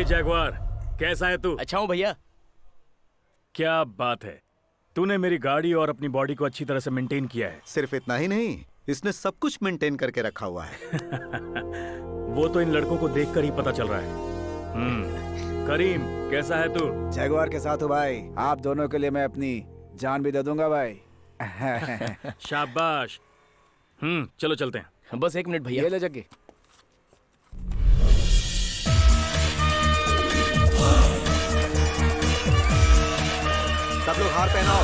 Jaguar, कैसा है तू? अच्छा हूँ भैया। क्या बात है, तूने मेरी गाड़ी और अपनी बॉडी को अच्छी तरह से मेंटेन किया है। सिर्फ इतना ही नहीं, इसने सब कुछ मेंटेन करके रखा हुआ है। वो तो इन लड़कों को देखकर ही पता चल रहा है। करीम, कैसा है तू? जैगवार के साथ हूँ भाई, आप दोनों के लिए मैं अपनी जान भी दे दूंगा भाई। शाबाश। चलो चलते हैं। बस 1 मिनट भैया। ये ले जग्गी। सब लोग हार पहनाओ।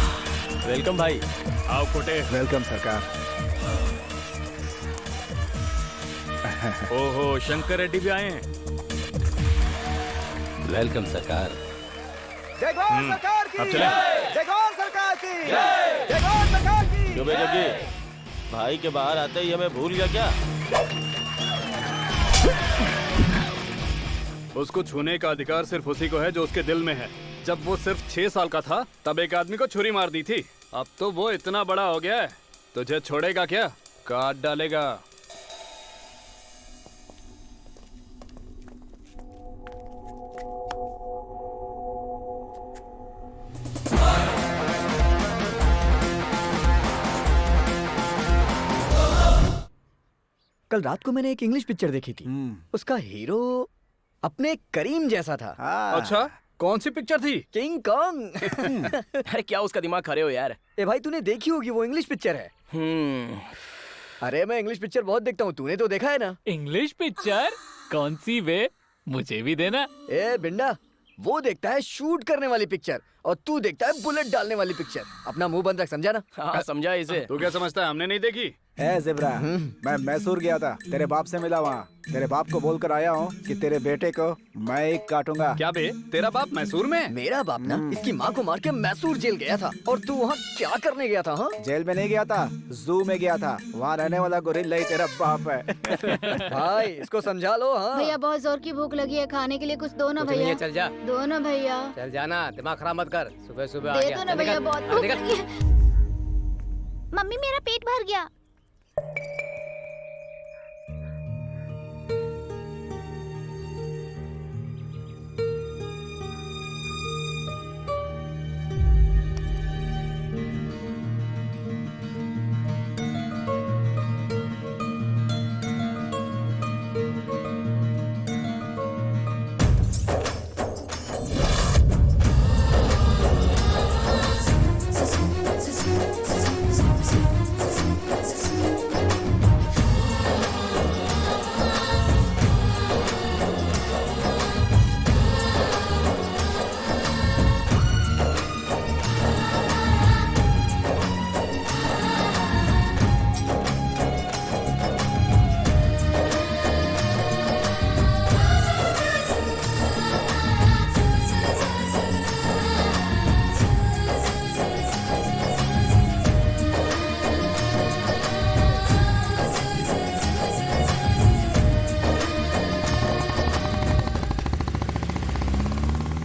वेलकम भाई। आओ कोटे। वेलकम सरकार। ओहो, शंकर रेड्डी भी आए हैं। वेलकम सरकार। जय गौर सरकार की। अब चलें। जय गौर सरकार की। जय गौर सरकार की। क्यों बे जग्गी, भाई के बाहर आते ही हमें भूल गया क्या? उसको छूने का अधिकार सिर्फ उसी को है जो उसके दिल में है। जब वो सिर्फ 6 साल का था तब एक आदमी को छुरी मार दी थी। अब तो वो इतना बड़ा हो गया है, तुझे छोड़ेगा क्या? काट डालेगा। कल रात को मैंने एक इंग्लिश पिक्चर देखी थी। उसका हीरो अपने करीम जैसा था। अच्छा, कौन सी पिक्चर थी? King Kong. अरे क्या उसका दिमाग खरे हो यार। ए भाई, तूने देखी होगी, वो इंग्लिश पिक्चर है। अरे मैं इंग्लिश पिक्चर बहुत देखता हूँ, तूने तो देखा है ना? English picture? कौन सी वे? मुझे भी देना। ए बिंडा, वो देखता है शूट करने वाली पिक्चर और तू देखता है बुलेट डालने वाली पिक्चर। अपना मुंह बंद रख, समझा ना? हाँ समझा इसे। तू क्या समझता है हमने नहीं देखी? ए ज़ेब्रा, मैं मैसूर गया था, तेरे बाप से मिला वहाँ। तेरे बाप को बोलकर आया हूँ कि तेरे बेटे को मैं ही काटूंगा। क्या बे, तेरा बाप मैसूर में? मेरा बाप ना इसकी माँ को मार के मैसूर जेल गया था। और तू वहाँ क्या करने गया था? हाँ, जेल में नहीं गया था, जू में गया था। वहाँ रहने वाला गोरिल्ला ही तेरा बाप है। भाई इसको समझा लो। हाँ भैया, बहुत जोर की भूख लगी है, खाने के लिए कुछ दो ना भैया। चल जा। दो ना भैया। चल जाना, दिमाग खराब मत कर। सुबह सुबह दे दो ना भैया, बहुत भूख लगी है। मम्मी, मेरा पेट भर गया।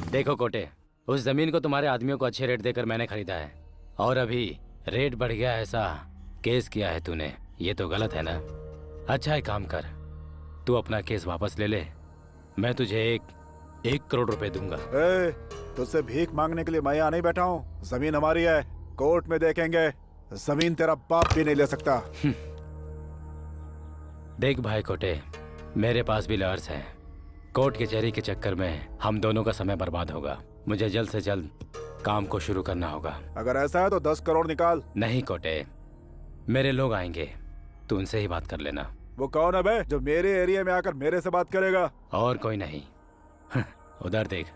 देखो कोटे, उस जमीन को तुम्हारे आदमियों को अच्छे रेट देकर मैंने खरीदा है और अभी रेट बढ़ गया, ऐसा केस किया है तूने। ये तो गलत है ना? अच्छा एक काम कर, तू अपना केस वापस ले ले, मैं तुझे 1 करोड़ रुपए दूंगा। तुझसे भीख मांगने के लिए मैं यहाँ नहीं बैठा हूँ। जमीन हमारी है, कोर्ट में देखेंगे। जमीन तेरा बाप भी नहीं ले सकता। देख भाई कोटे, मेरे पास भी लॉयर्स हैं। कोर्ट कचहरी के चक्कर में हम दोनों का समय बर्बाद होगा। मुझे जल्द से जल्द काम को शुरू करना होगा। अगर ऐसा है तो 10 करोड़ निकाल। नहीं कोटे, मेरे लोग आएंगे, तू उनसे ही बात कर लेना। वो कौन है बे जो मेरे एरिया में आकर मेरे से बात करेगा? और कोई नहीं। उधर देख।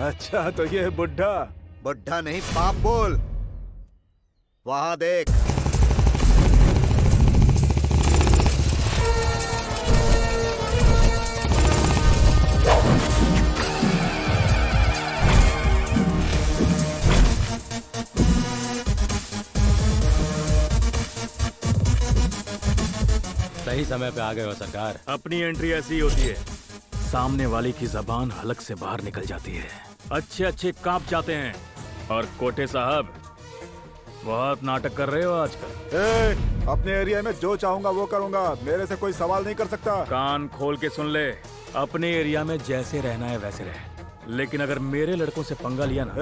अच्छा तो ये बुढ़ा? बुढ़ा नहीं, बाप बोल। वहां देख। सही समय पे आ गए हो सरकार। अपनी एंट्री ऐसी ही होती है, सामने वाले की जबान हलक से बाहर निकल जाती है, अच्छे अच्छे कांप जाते हैं। और कोटे साहब, बहुत नाटक कर रहे हो आजकल। अपने एरिया में जो चाहूंगा वो करूंगा, मेरे से कोई सवाल नहीं कर सकता। कान खोल के सुन ले, अपने एरिया में जैसे रहना है वैसे रह, लेकिन अगर मेरे लड़कों से पंगा लिया ना।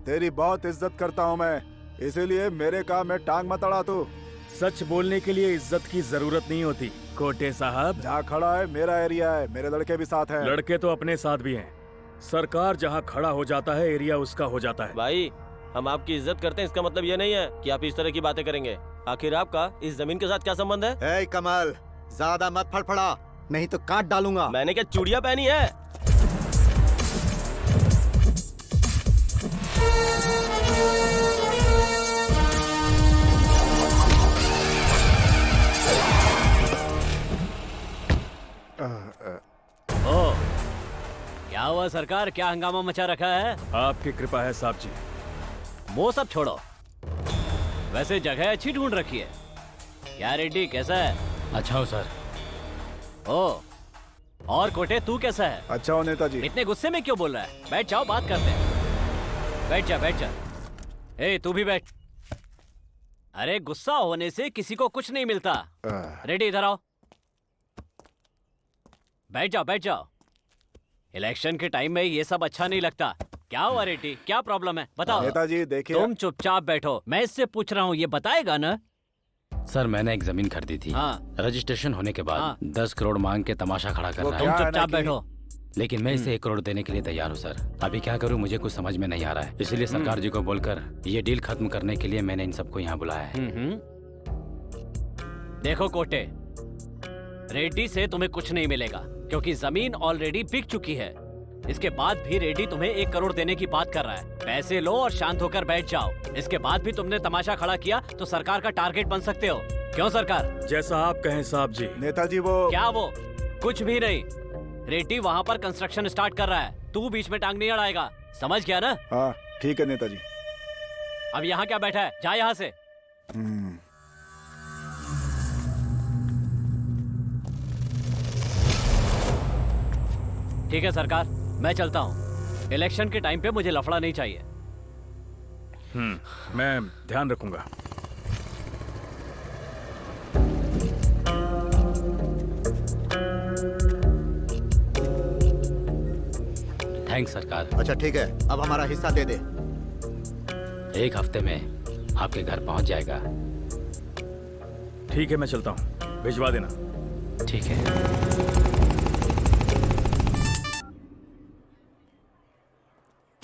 तेरी बहुत इज्जत करता हूँ मैं, इसीलिए मेरे काम में टांग मत अड़ा तू। सच बोलने के लिए इज्जत की जरूरत नहीं होती कोटे साहब। जहाँ खड़ा है मेरा एरिया है, मेरे लड़के भी साथ हैं। लड़के तो अपने साथ भी हैं। सरकार जहाँ खड़ा हो जाता है, एरिया उसका हो जाता है। भाई, हम आपकी इज्जत करते हैं, इसका मतलब ये नहीं है कि आप इस तरह की बातें करेंगे। आखिर आपका इस जमीन के साथ क्या संबंध है? ए कमल, ज्यादा मत फड़फड़ा, नहीं तो काट डालूंगा। मैंने क्या चूड़ियां पहनी है? ओ, क्या हुआ सरकार, क्या हंगामा मचा रखा है? आपकी कृपा है साहब जी। वो सब छोड़ो, वैसे जगह अच्छी ढूंढ रखी है। क्या रेड्डी, कैसा है? अच्छा हो सर। ओ, और कोटे तू कैसा है? अच्छा हो नेताजी। इतने गुस्से में क्यों बोल रहा है? बैठ जाओ, बात करते हैं। बैठ जा, बैठ जा। ए, तू भी बैठ। अरे, गुस्सा होने से किसी को कुछ नहीं मिलता। रेड्डी, इधर आओ। बैठ जाओ, बैठ जाओ। इलेक्शन के टाइम में ये सब अच्छा नहीं लगता। क्या हुआ रेड्डी, क्या प्रॉब्लम है, बताओ। नेताजी देखिए, तुम चुपचाप बैठो, मैं इससे पूछ रहा हूँ, ये बताएगा ना? सर, मैंने एक जमीन खरीदी थी। हाँ। रजिस्ट्रेशन होने के बाद हाँ। 10 करोड़ मांग के तमाशा खड़ा कर रहा तुम है। क्या है ना चुपचाप कि- बैठो। लेकिन मैं इसे 1 करोड़ देने के लिए तैयार हूँ सर। अभी क्या करूँ मुझे कुछ समझ में नहीं आ रहा है, इसलिए सरकार जी को बोलकर ये डील खत्म करने के लिए मैंने इन सबको यहाँ बुलाया है। देखो कोटे, रेड्डी से तुम्हें कुछ नहीं मिलेगा, क्योंकि जमीन ऑलरेडी बिक चुकी है। इसके बाद भी रेड्डी तुम्हें 1 करोड़ देने की बात कर रहा है। पैसे लो और शांत होकर बैठ जाओ। इसके बाद भी तुमने तमाशा खड़ा किया तो सरकार का टारगेट बन सकते हो। क्यों सरकार? जैसा आप कहें साहब जी। नेताजी वो क्या वो? कुछ भी नहीं। रेड्डी वहाँ पर कंस्ट्रक्शन स्टार्ट कर रहा है, तू बीच में टांग नहीं अड़ाएगा, समझ गया ना? हाँ ठीक है नेताजी। अब यहाँ क्या बैठा है, जा यहाँ से। ठीक है सरकार, मैं चलता हूँ। इलेक्शन के टाइम पे मुझे लफड़ा नहीं चाहिए। मैं ध्यान रखूंगा। थैंक्स सरकार। अच्छा ठीक है, अब हमारा हिस्सा दे दे। 1 हफ्ते में आपके घर पहुँच जाएगा। ठीक है, मैं चलता हूँ, भिजवा देना। ठीक है।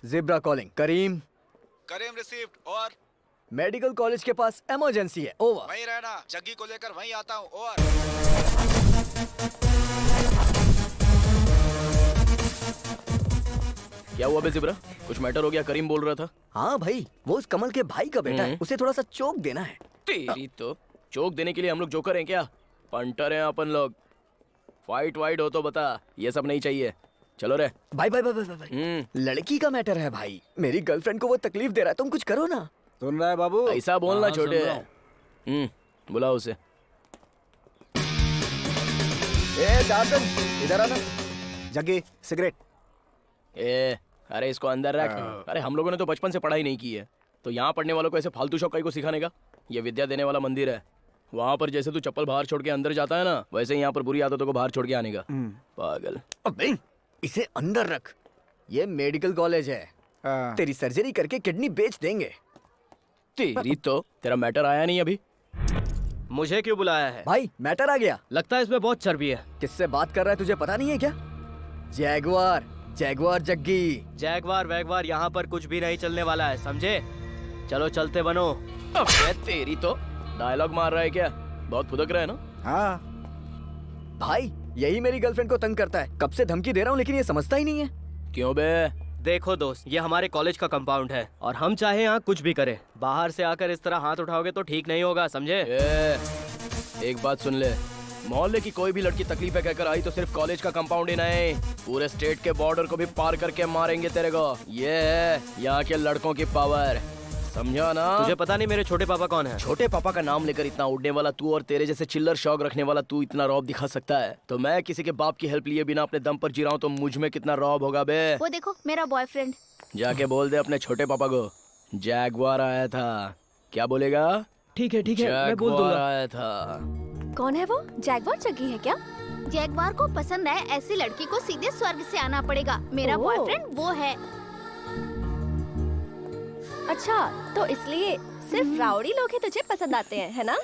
जिब्रा कॉलिंग। करीम रिसीव्ड। और मेडिकल कॉलेज के पास इमरजेंसी है, ओवर। वहीं रहना, जग्गी को लेकर वहीं आता हूँ। और क्या हुआ बे जिब्रा, कुछ मैटर हो गया? करीम बोल रहा था। हाँ भाई, वो उस कमल के भाई का बेटा है, उसे थोड़ा सा चोक देना है। तेरी तो चोक देने के लिए हम लोग जोकर हैं क्या? पंटर हैं अपन लोग। फाइट वाइट हो तो बता, ये सब नहीं चाहिए। चलो रे। भाई भाई भाई भाई, भाई। लड़की का मैटर है भाई, मेरी गर्लफ्रेंड को वो तकलीफ दे रहा है, तुम कुछ करो ना। सुन रहा है बाबू? ऐसा बोलना हाँ, छोटे। सुन रहा हूँ। बुलाओ उसे। ए जासन, इधर आना। जग्गी सिगरेट। ए, अरे इसको अंदर रख। अरे हम लोगों ने तो बचपन से पढ़ाई नहीं की है, तो यहाँ पढ़ने वालों को ऐसे फालतू शौक को सिखाने का? ये विद्या देने वाला मंदिर है। वहाँ पर जैसे तू चप्पल बाहर छोड़ के अंदर जाता है ना, वैसे ही यहाँ पर बुरी आदतों को बाहर छोड़ के आने का। पागल। अबे, इसे अंदर रख। ये मेडिकल कॉलेज है, तेरी सर्जरी करके किडनी बेच देंगे। तेरी तो, तेरा मैटर आया नहीं अभी। मुझे क्यों बुलाया है? भाई मैटर आ गया। लगता है इसमें बहुत चर्बी है। किससे बात कर रहा है तुझे पता नहीं है क्या? Jaguar, Jaguar Jaggi. जैगवार वैगवार यहाँ पर कुछ भी नहीं चलने वाला है, समझे? चलो चलते बनो। अबे तेरी तो, डायलॉग मार रहा है क्या? बहुत फुदक रहा है ना? हाँ भाई यही मेरी गर्लफ्रेंड को तंग करता है, कब से धमकी दे रहा हूँ लेकिन ये समझता ही नहीं है। क्यों बे? देखो दोस्त, ये हमारे कॉलेज का कंपाउंड है और हम चाहे यहाँ कुछ भी करें, बाहर से आकर इस तरह हाथ उठाओगे तो ठीक नहीं होगा, समझे? एक बात सुन ले, मोहल्ले की कोई भी लड़की तकलीफ है कहकर आई तो सिर्फ कॉलेज का कंपाउंड ही नहीं, पूरे स्टेट के बॉर्डर को भी पार करके मारेंगे तेरे को। ये है यहाँ के लड़कों की पावर, समझा ना? तुझे पता नहीं मेरे छोटे पापा कौन है? छोटे पापा का नाम लेकर इतना उड़ने वाला तू और तेरे जैसे चिल्लर शौक रखने वाला तू इतना रौब दिखा सकता है, तो मैं किसी के बाप की हेल्प लिए बिना अपने दम पर जी रहा हूँ तो मुझ में कितना रौब होगा बे? वो देखो मेरा बॉयफ्रेंड। जाके बोल दे अपने छोटे पापा को जैगवार आया था। क्या बोलेगा? ठीक है मैं बोल जैगवार दूंगा। आया था। कौन है वो? जैगवार जग्गी है क्या? जैगवार को पसंद है ऐसी लड़की को सीधे स्वर्ग से आना पड़ेगा। मेरा बॉयफ्रेंड वो है। अच्छा, तो इसलिए सिर्फ राउडी लोग ही तुझे पसंद आते हैं, है ना?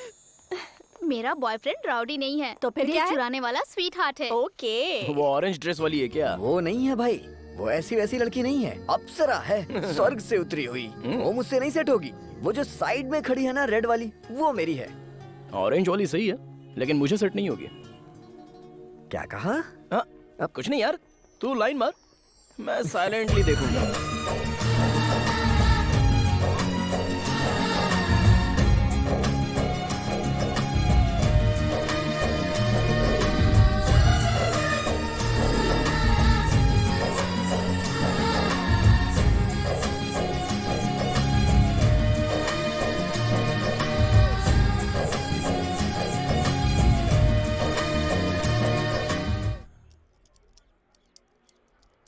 मेरा बॉयफ्रेंड राउडी नहीं है, तो फिर दिल क्या है? चुराने वाला स्वीट हार्ट है। ओके। वो ऑरेंज ड्रेस वाली है क्या? वो नहीं है भाई, वो ऐसी वैसी लड़की नहीं है, अप्सरा है, स्वर्ग से उतरी हुई। वो मुझसे नहीं सेट होगी। वो जो साइड में खड़ी है ना, रेड वाली, वो मेरी है। ऑरेंज वाली सही है, लेकिन मुझे सेट नहीं होगी। क्या कहा? अब कुछ नहीं यार, तू लाइन मार, मैं साइलेंटली देखूंगा।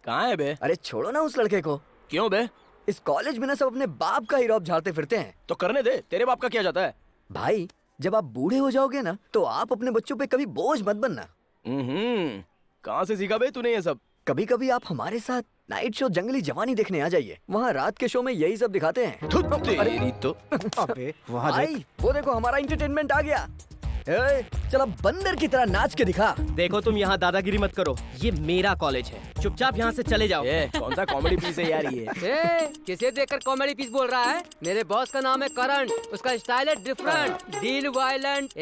कहाँ है बे? अरे छोड़ो ना उस लड़के को। क्यों बे? इस कॉलेज में ना सब अपने बाप का ही रौब झाड़ते फिरते हैं। तो करने दे, तेरे बाप का क्या जाता है? भाई जब आप बूढ़े हो जाओगे ना, तो आप अपने बच्चों पे कभी बोझ मत बनना। कहाँ से सीखा बे तूने ये सब? कभी कभी आप हमारे साथ नाइट शो जंगली जवानी देखने आ जाइए। वहाँ रात के शो में यही सब दिखाते हैं। तेरी तो अबे वहाँ भाई वो देखो हमारा एंटरटेनमेंट आ गया। ए, चल अब बंदर की तरह नाच के दिखा। देखो तुम यहाँ दादागिरी मत करो, ये मेरा कॉलेज है, चुपचाप यहाँ से चले जाओ। कौन सा कॉमेडी पीस है यार ये? किसे देखकर कॉमेडी पीस बोल रहा है? मेरे बॉस का नाम है करण, उसका स्टाइल है डिफरेंट, डील वायलेंट।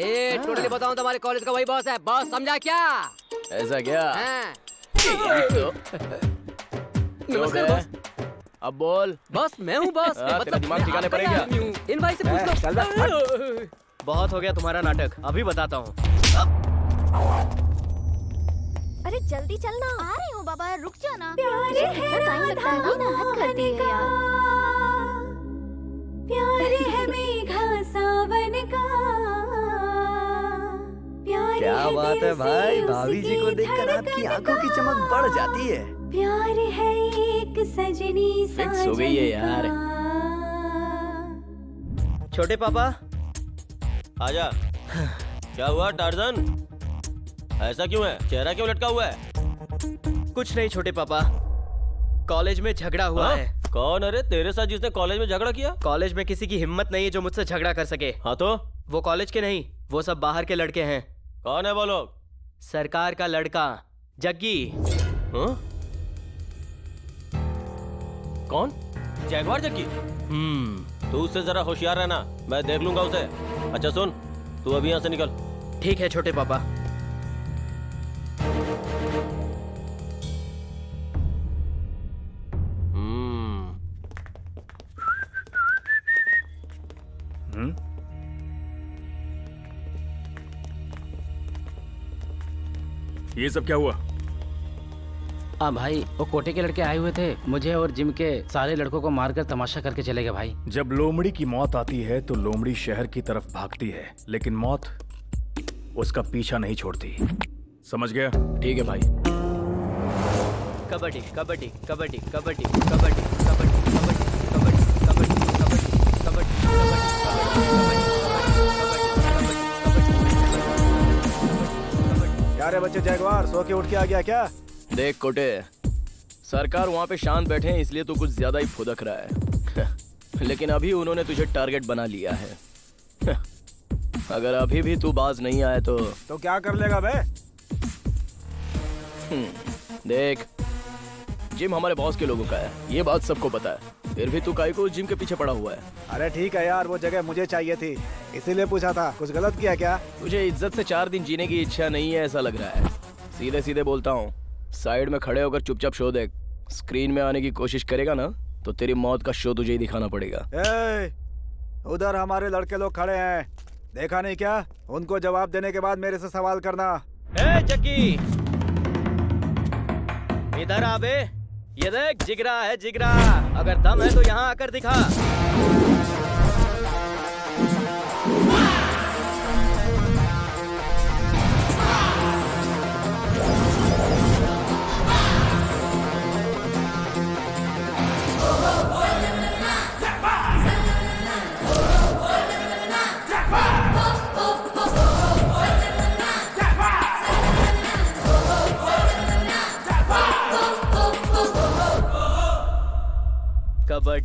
टोटली बताऊं तुम्हारे कॉलेज का वही बॉस है। बॉस समझा क्या? ऐसा क्या? नमस्कार बॉस। अब बोल। बॉस मैं हूँ बॉस। तेरा दिमाग ठिकाने पर है क्या? इन भाई से पूछ लो। बहुत हो गया तुम्हारा नाटक, अभी बताता हूँ। अरे जल्दी चलना। आ रही हूँ बाबा, रुक जाना। प्यारे है टाइम लगता है ना, हद कर दी है यार। प्यारे है मेघा सावन का। क्या बात है भाई, भाभी जी को देखकर आपकी आंखों की चमक बढ़ जाती है। प्यार है एक सजनी फिक्स हो गई है यार। छोटे पापा आजा। क्या हुआ टार्जन? ऐसा क्यों है? चेहरा क्यों लटका हुआ है? कुछ नहीं छोटे पापा, कॉलेज में झगड़ा हुआ है। कौन? अरे तेरे साथ जिसने कॉलेज में झगड़ा किया? कॉलेज में किसी की हिम्मत नहीं है जो मुझसे झगड़ा कर सके। हाँ तो? वो कॉलेज के नहीं, वो सब बाहर के लड़के हैं। कौन है वो लोग? सरकार का लड़का जग्गी। कौन? जैगवार जग्गी? तू उससे जरा होशियार रहना, मैं देख लूंगा उसे। अच्छा सुन, तू अभी यहाँ से निकल। ठीक है छोटे पापा। ये सब क्या हुआ? भाई वो कोटे के लड़के आए हुए थे, मुझे और जिम के सारे लड़कों को मारकर तमाशा करके चले गए भाई। जब लोमड़ी की मौत आती है तो लोमड़ी शहर की तरफ भागती है, लेकिन मौत उसका पीछा नहीं छोड़ती। समझ गया? ठीक है भाई। कबड्डी कबड्डी कबड्डी कबड्डी कबड्डी कबड्डी कबड्डी कबड्डी कबड्डी कबड्डी। यार बच्चे जैगवार सो के उठ के आ गया क्या? देख कोटे, सरकार वहाँ पे शांत बैठे हैं इसलिए तो कुछ ज्यादा ही फुदक रहा है। लेकिन अभी उन्होंने तुझे टारगेट बना लिया है। अगर अभी भी तू बाज नहीं आए तो क्या कर लेगा बे? देख, जिम हमारे बॉस के लोगों का है, ये बात सबको पता है। फिर भी तू काहे को जिम के पीछे पड़ा हुआ है? अरे ठीक है यार, वो जगह मुझे चाहिए थी, इसीलिए पूछा था। कुछ गलत किया क्या? तुझे इज्जत से 4 दिन जीने की इच्छा नहीं है ऐसा लग रहा है। सीधे सीधे बोलता हूँ, साइड में खड़े होकर चुपचाप शो देख। स्क्रीन में आने की कोशिश करेगा ना तो तेरी मौत का शो तुझे ही दिखाना पड़ेगा। उधर हमारे लड़के लोग खड़े हैं, देखा नहीं क्या? उनको जवाब देने के बाद मेरे से सवाल करना। जग्गी इधर आ बे, ये देख जिगरा है जिगरा, अगर दम है तो यहाँ आकर दिखा।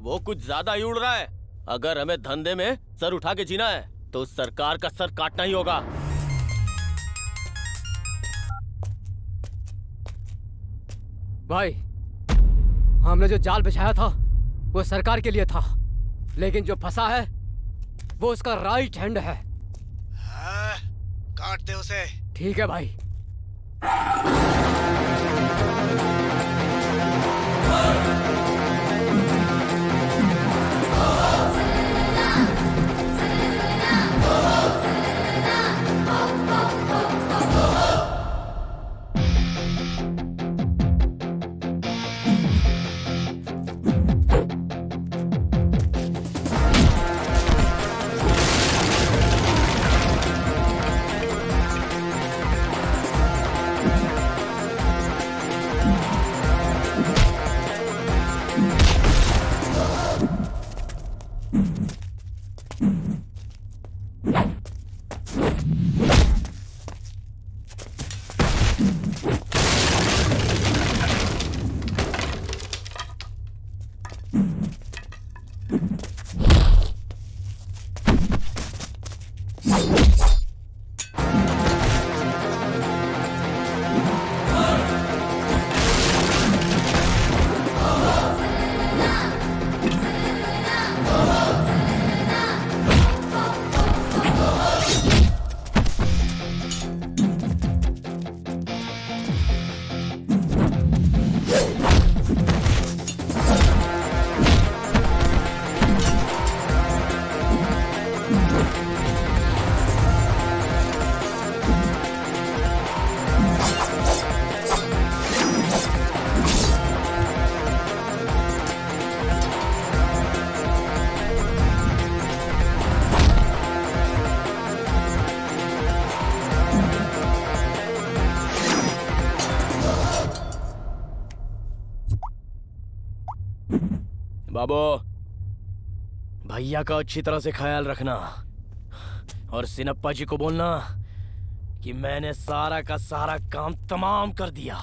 वो कुछ ज्यादा ही उड़ रहा है। अगर हमें धंधे में सर उठा के जीना है तो सरकार का सर काटना ही होगा। भाई, हमने जो जाल बिछाया था वो सरकार के लिए था, लेकिन जो फंसा है वो उसका राइट हैंड है। काट दे उसे। ठीक है भाई। बाबू, भैया का अच्छी तरह से ख्याल रखना और सिनप्पा जी को बोलना कि मैंने सारा का सारा काम तमाम कर दिया।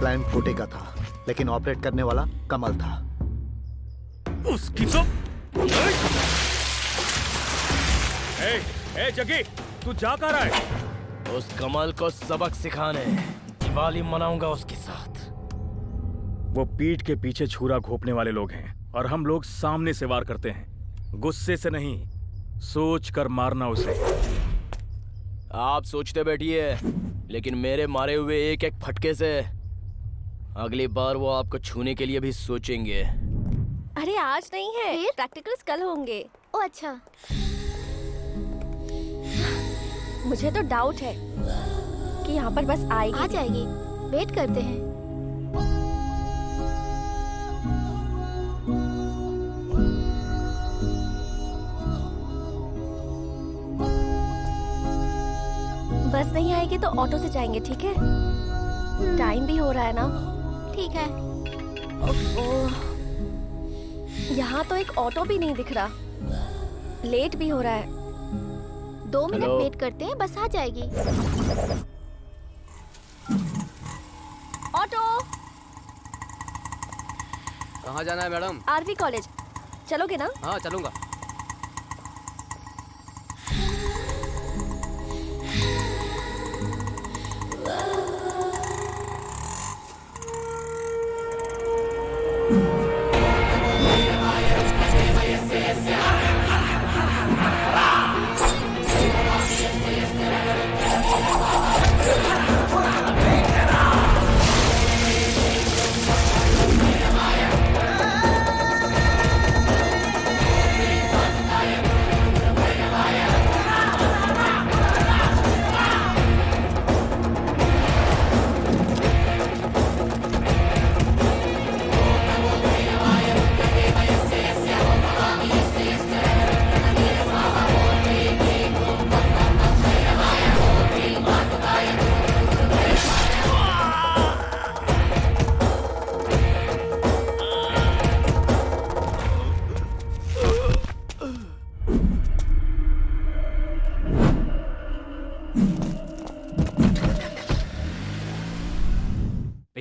प्लान फूटे का था, लेकिन ऑपरेट करने वाला कमल था। उसकी तो ए जगी, तू जा कहाँ रहा है? उस कमल को सबक सिखाने दिवाली मनाऊंगा उसके साथ। वो पीठ के पीछे छुरा घोंपने वाले लोग हैं और हम लोग सामने से वार करते हैं। गुस्से से नहीं, सोच कर मारना उसे। आप सोचते बैठिए, लेकिन मेरे मारे हुए एक एक फटके से अगली बार वो आपको छूने के लिए भी सोचेंगे। अरे आज नहीं है, प्रैक्टिकल्स कल होंगे। ओ अच्छा। मुझे तो डाउट है कि यहाँ पर बस आएगी। आ जाएगी, वेट करते हैं। बस नहीं आएगी तो ऑटो से जाएंगे, ठीक है? टाइम भी हो रहा है ना। ठीक है। यहाँ तो एक ऑटो भी नहीं दिख रहा, लेट भी हो रहा है। 2 मिनट वेट करते हैं, बस आ जाएगी। ऑटो। कहाँ जाना है मैडम? RV college. चलोगे ना? हाँ चलूंगा।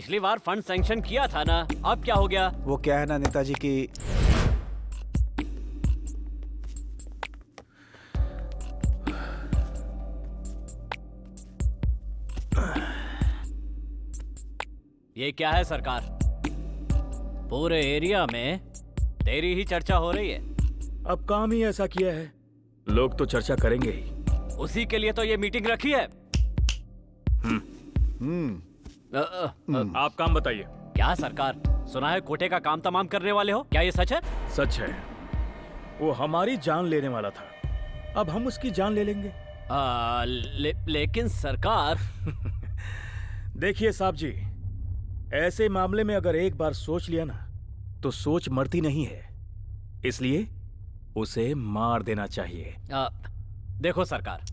पिछली बार फंड सैंक्शन किया था ना, अब क्या हो गया? वो क्या है ना नेताजी की ये क्या है सरकार? पूरे एरिया में तेरी ही चर्चा हो रही है। अब काम ही ऐसा किया है, लोग तो चर्चा करेंगे ही। उसी के लिए तो ये मीटिंग रखी है। आप काम बताइए। क्या सरकार, सुना है कोटे का काम तमाम करने वाले हो, क्या ये सच है? सच है, वो हमारी जान लेने वाला था, अब हम उसकी जान ले लेंगे। लेकिन सरकार देखिए साहब जी, ऐसे मामले में अगर एक बार सोच लिया ना तो सोच मरती नहीं है, इसलिए उसे मार देना चाहिए। देखो सरकार,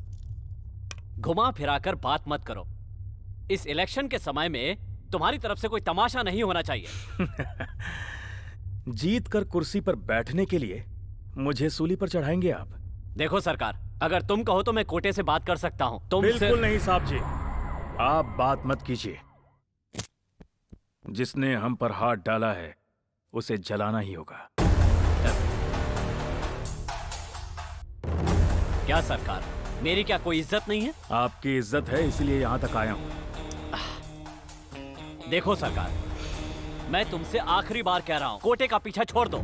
घुमा फिराकर बात मत करो। इस इलेक्शन के समय में तुम्हारी तरफ से कोई तमाशा नहीं होना चाहिए। जीत कर कुर्सी पर बैठने के लिए मुझे सूली पर चढ़ाएंगे आप? देखो सरकार, अगर तुम कहो तो मैं कोटे से बात कर सकता हूं। तुम बिल्कुल नहीं साहब जी, आप बात मत कीजिए। जिसने हम पर हाथ डाला है उसे जलाना ही होगा। क्या सरकार, मेरी क्या कोई इज्जत नहीं है? आपकी इज्जत है, इसलिए यहां तक आया हूं। देखो सरकार, मैं तुमसे आखिरी बार कह रहा हूं, कोटे का पीछा छोड़ दो।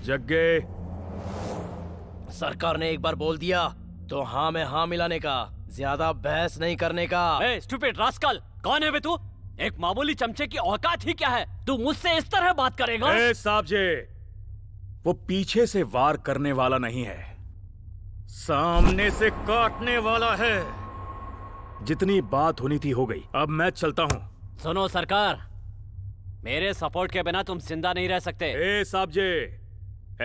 जग्गे, सरकार ने एक बार बोल दिया तो हाँ में हाँ मिलाने का, ज्यादा बहस नहीं करने का। स्टूपिड रास्कल, कौन है बे तू? एक मामूली चमचे की औकात ही क्या है? तू मुझसे इस तरह बात करेगा? साहब जी, वो पीछे से वार करने वाला नहीं है, सामने से काटने वाला है। जितनी बात होनी थी हो गई, अब मैं चलता हूं। सुनो सरकार, मेरे सपोर्ट के बिना तुम जिंदा नहीं रह सकते। साहब जी,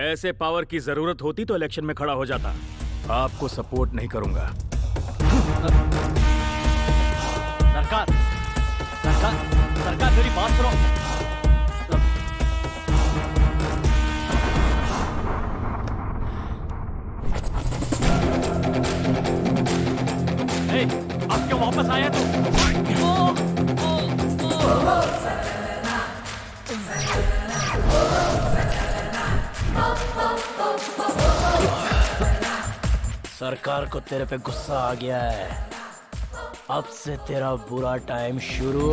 ऐसे पावर की जरूरत होती तो इलेक्शन में खड़ा हो जाता। आपको सपोर्ट नहीं करूंगा। सरकार, सरकार, सरकार मेरी बात सुनो। अब क्यों वापस आया तू? सरकार को तेरे पे गुस्सा आ गया है, अब से तेरा बुरा टाइम शुरू।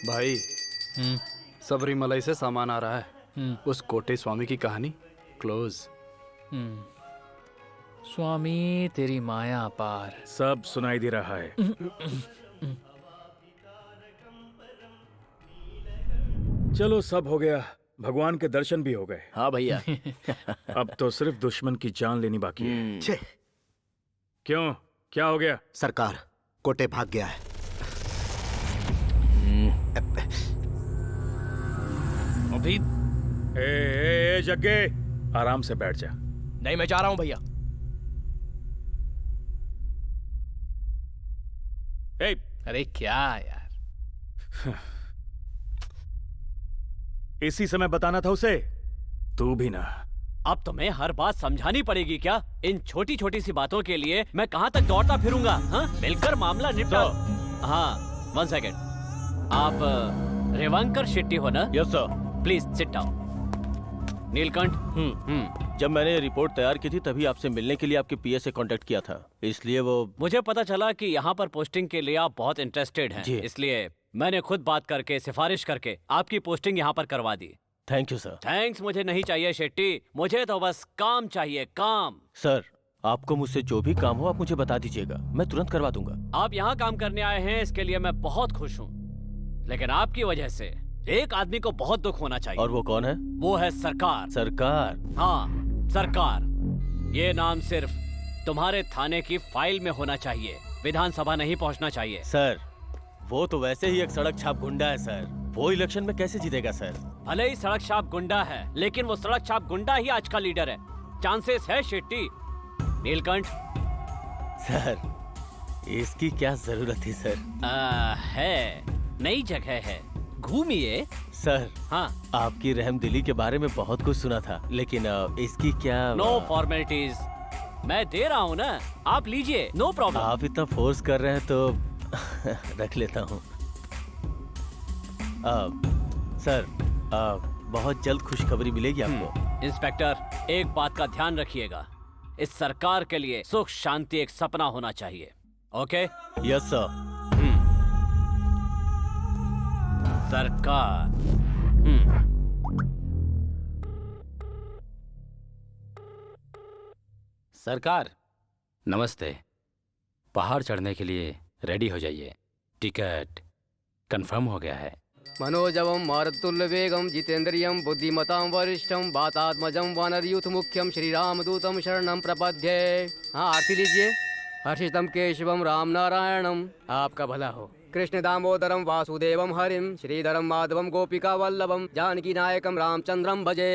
भाई, सबरीमलाई से सामान आ रहा है। उस कोटे स्वामी की कहानी क्लोज। स्वामी तेरी माया अपार। सब सुनाई दे रहा है। चलो, सब हो गया, भगवान के दर्शन भी हो गए। हाँ भैया। अब तो सिर्फ दुश्मन की जान लेनी बाकी है। क्यों, क्या हो गया? सरकार, कोटे भाग गया है। अभी जग्गे, आराम से बैठ जा। नहीं, मैं जा रहा हूं भैया। अरे क्या यार, इसी समय बताना था उसे। तू भी ना। अब तुम्हें हर बात समझानी पड़ेगी क्या? इन छोटी छोटी सी बातों के लिए मैं कहां तक दौड़ता फिरूंगा? हाँ, मिलकर मामला निपटा। हाँ, 1 सेकेंड। आप रेवांकर शेट्टी हो ना? Yes sir. Please sit down. Neelkanth, जब मैंने रिपोर्ट तैयार की थी तभी आपसे मिलने के लिए आपके पीए से कांटेक्ट किया था, इसलिए वो मुझे पता चला कि यहाँ पर पोस्टिंग के लिए आप बहुत इंटरेस्टेड हैं, इसलिए मैंने खुद बात करके सिफारिश करके आपकी पोस्टिंग यहाँ पर करवा दी। Thank you sir. थैंक्स मुझे नहीं चाहिए शेट्टी, मुझे तो बस काम चाहिए, काम। सर, आपको मुझसे जो भी काम हो आप मुझे बता दीजिएगा, मैं तुरंत करवा दूंगा। आप यहाँ काम करने आए हैं इसके लिए मैं बहुत खुश हूँ, लेकिन आपकी वजह से एक आदमी को बहुत दुख होना चाहिए। और वो कौन है? वो है सरकार। सरकार? हाँ, सरकार। ये नाम सिर्फ तुम्हारे थाने की फाइल में होना चाहिए, विधानसभा नहीं पहुंचना चाहिए। सर, वो तो वैसे ही एक सड़क छाप गुंडा है सर, वो इलेक्शन में कैसे जीतेगा सर? भले ही सड़क छाप गुंडा है, लेकिन वो सड़क छाप गुंडा ही आज का लीडर है। चांसेस है शेट्टी। नीलकंठ सर, इसकी क्या जरूरत थी सर? है, नई जगह है, घूमिए। सर हाँ, आपकी रहमदिली के बारे में बहुत कुछ सुना था, लेकिन इसकी क्या? नो फॉर्मेलिटीज, मैं दे रहा हूँ ना, आप लीजिए, नो प्रॉब्लम। आप इतना फोर्स कर रहे हैं तो रख लेता हूँ। सर, बहुत जल्द खुशखबरी मिलेगी आपको। इंस्पेक्टर, एक बात का ध्यान रखिएगा, इस सरकार के लिए सुख शांति एक सपना होना चाहिए। ओके? Yes sir. सरकार। सरकार नमस्ते। पहाड़ चढ़ने के लिए रेडी हो जाइए, टिकट कंफर्म हो गया है। मनोजवम मारुतुल्य वेगम जितेंद्रियम बुद्धिमतां वरिष्ठम वातात्मजम वानरयूथ मुख्यम श्री रामदूतम शरणम प्रपद्ये। हाँ, आरती लीजिए। हर्षितम केशवम राम नारायणम, आपका भला हो। कृष्ण दामोदरम वासुदेवम हरिम श्रीधरम माधवम गोपिका वल्लभम जानकी नायकम रामचंद्रम भजे।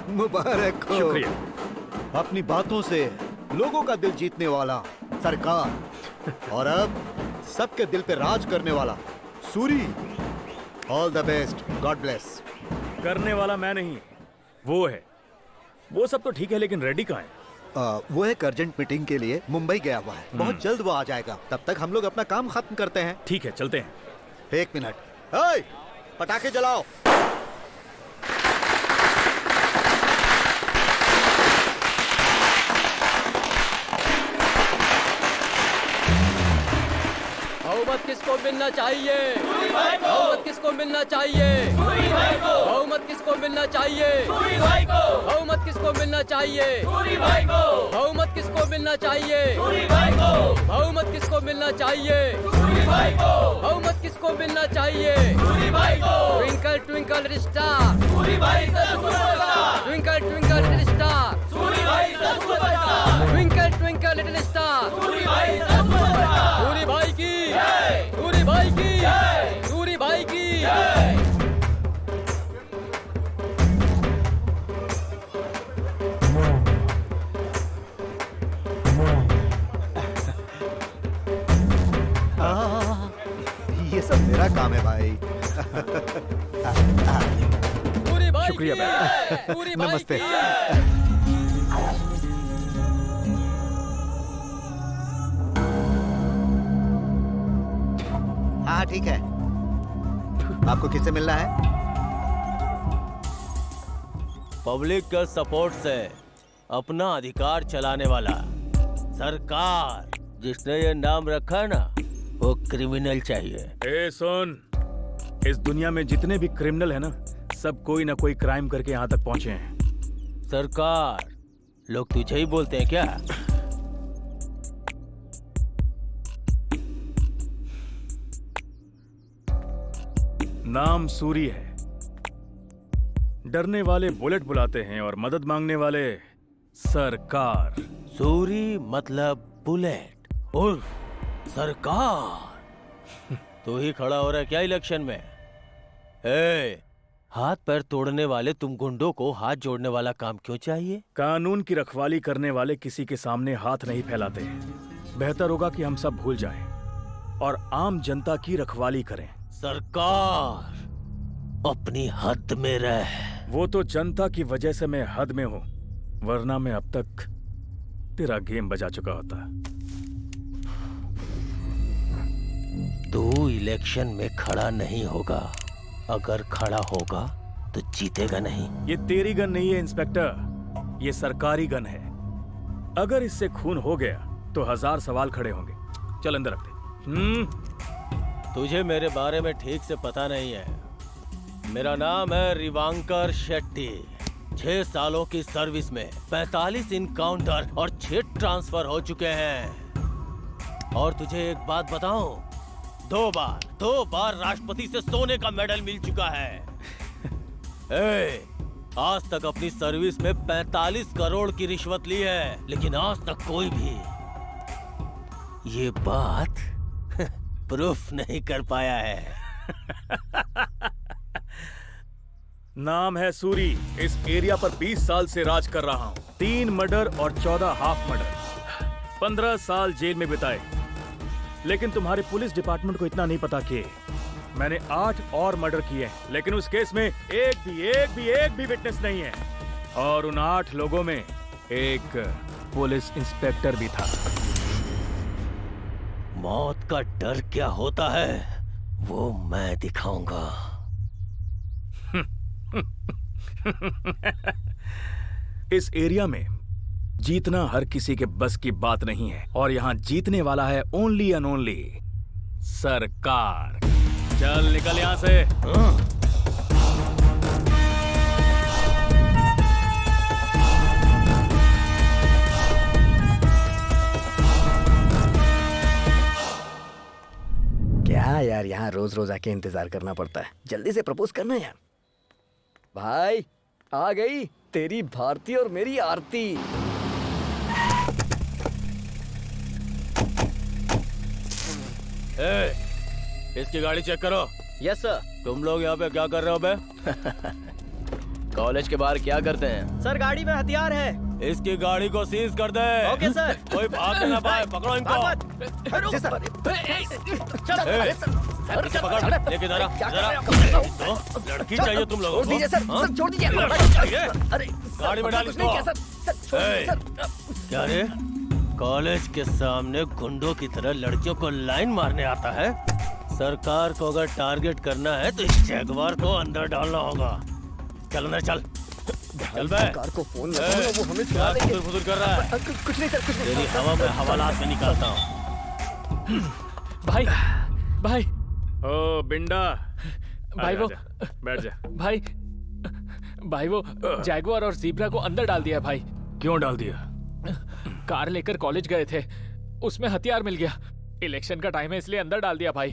मुबारक हो। शुक्रिया। अपनी बातों से लोगों का दिल जीतने वाला सरकार और अब सबके दिल पे राज करने वाला Suri. All the best, God bless. करने वाला मैं नहीं, वो है। वो सब तो ठीक है, लेकिन रेडी कहाँ है? वो एक अर्जेंट मीटिंग के लिए मुंबई गया हुआ है। बहुत जल्द वो आ जाएगा। तब तक हम लोग अपना काम खत्म करते हैं। ठीक है, चलते हैं। 1 मिनट। ओए, पटाखे जलाओ। बहुमत किसको मिलना चाहिए? बहुमत किसको मिलना चाहिए? बहुमत किसको मिलना चाहिए? बहुमत किसको मिलना चाहिए? बहुमत किसको मिलना चाहिए? बहुमत किसको मिलना चाहिए? बहुमत किसको मिलना चाहिए? Twinkle twinkle little star, twinkle twinkle little star, twinkle twinkle little star. Suri भाई की, सूरी भाई की, सूरी भाई की। ये सब मेरा काम है भाई। शुक्रिया भाई। नमस्ते। हाँ ठीक है। आपको किससे मिलना है? पब्लिक का सपोर्ट से अपना अधिकार चलाने वाला सरकार, जिसने ये नाम रखा ना, वो क्रिमिनल चाहिए। ए सुन, इस दुनिया में जितने भी क्रिमिनल है ना, सब कोई ना कोई क्राइम करके यहाँ तक पहुँचे हैं। सरकार, लोग तुझे ही बोलते हैं क्या? नाम सूरी है। डरने वाले बुलेट बुलाते हैं और मदद मांगने वाले सरकार। सूरी मतलब बुलेट उर्फ सरकार। तू ही खड़ा हो रहा है क्या इलेक्शन में? हाथ पैर तोड़ने वाले तुम गुंडों को हाथ जोड़ने वाला काम क्यों चाहिए? कानून की रखवाली करने वाले किसी के सामने हाथ नहीं फैलाते हैं। बेहतर होगा कि हम सब भूल जाएं और आम जनता की रखवाली करें। सरकार, अपनी हद में रह। वो तो जनता की वजह से मैं हद में हूँ, वरना मैं अब तक तेरा गेम बजा चुका होता। तू इलेक्शन में खड़ा नहीं होगा। अगर खड़ा होगा तो जीतेगा नहीं। ये तेरी गन नहीं है इंस्पेक्टर, ये सरकारी गन है। अगर इससे खून हो गया तो 1000 सवाल खड़े होंगे। चल अंदर रखते। तुझे मेरे बारे में ठीक से पता नहीं है। मेरा नाम है रिवांकर शेट्टी। 6 सालों की सर्विस में 45 इनकाउंटर और 6 ट्रांसफर हो चुके हैं। और तुझे एक बात बताऊं, 2 बार राष्ट्रपति से सोने का मेडल मिल चुका है। ए, आज तक अपनी सर्विस में 45 करोड़ की रिश्वत ली है, लेकिन आज तक कोई भी ये बात प्रूफ नहीं कर पाया है। नाम है सूरी। इस एरिया पर 20 साल से राज कर रहा हूँ। 3 मर्डर और 14 हाफ मर्डर, 15 साल जेल में बिताए। लेकिन तुम्हारे पुलिस डिपार्टमेंट को इतना नहीं पता कि मैंने 8 और मर्डर किए, लेकिन उस केस में एक भी विटनेस नहीं है। और उन 8 लोगों में एक पुलिस इंस्पेक्टर भी था। मौत का डर क्या होता है वो मैं दिखाऊंगा। इस एरिया में जीतना हर किसी के बस की बात नहीं है, और यहाँ जीतने वाला है ओनली एंड ओनली सरकार। चल निकल यहाँ से। क्या यार, यहाँ रोज रोज आके इंतजार करना पड़ता है। जल्दी से प्रपोज करना यार। भाई आ गई तेरी भारती और मेरी आरती। इसकी गाड़ी चेक करो। Yes sir. तुम लोग यहाँ पे क्या कर रहे हो बे? कॉलेज के बाहर क्या करते हैं? सर गाड़ी में हथियार है। इसकी गाड़ी को सीज कर दे। Okay sir. कोई भाग ना पाए, पकड़ो इनको। इसे पकड़, लेके जरा तो लड़की चाहिए तुम लोगों को? सर छोड़ दीजिए। अरे गाड़ी में डाल इसको। क्या रे, कॉलेज के सामने गुंडों की तरह लड़कियों को लाइन मारने आता है? सरकार को अगर टारगेट करना है तो इस जगुआर को अंदर डालना होगा। चल अंदर चल। चल बे। सरकार को फोन लगाओ, वो हमें छुड़ा देंगे। फुदुर कर रहा है? कुछ नहीं सर, कुछ नहीं। तेरी हवा में हवालात में निकालता हूँ। भाई भाई ओ बिंडा, भाई वो बैठ जा। भाई वो जैगुआर और ज़ीब्रा को अंदर डाल दिया भाई। क्यों डाल दिया? कार लेकर कॉलेज गए थे, उसमें हथियार मिल गया। इलेक्शन का टाइम है इसलिए अंदर डाल दिया भाई।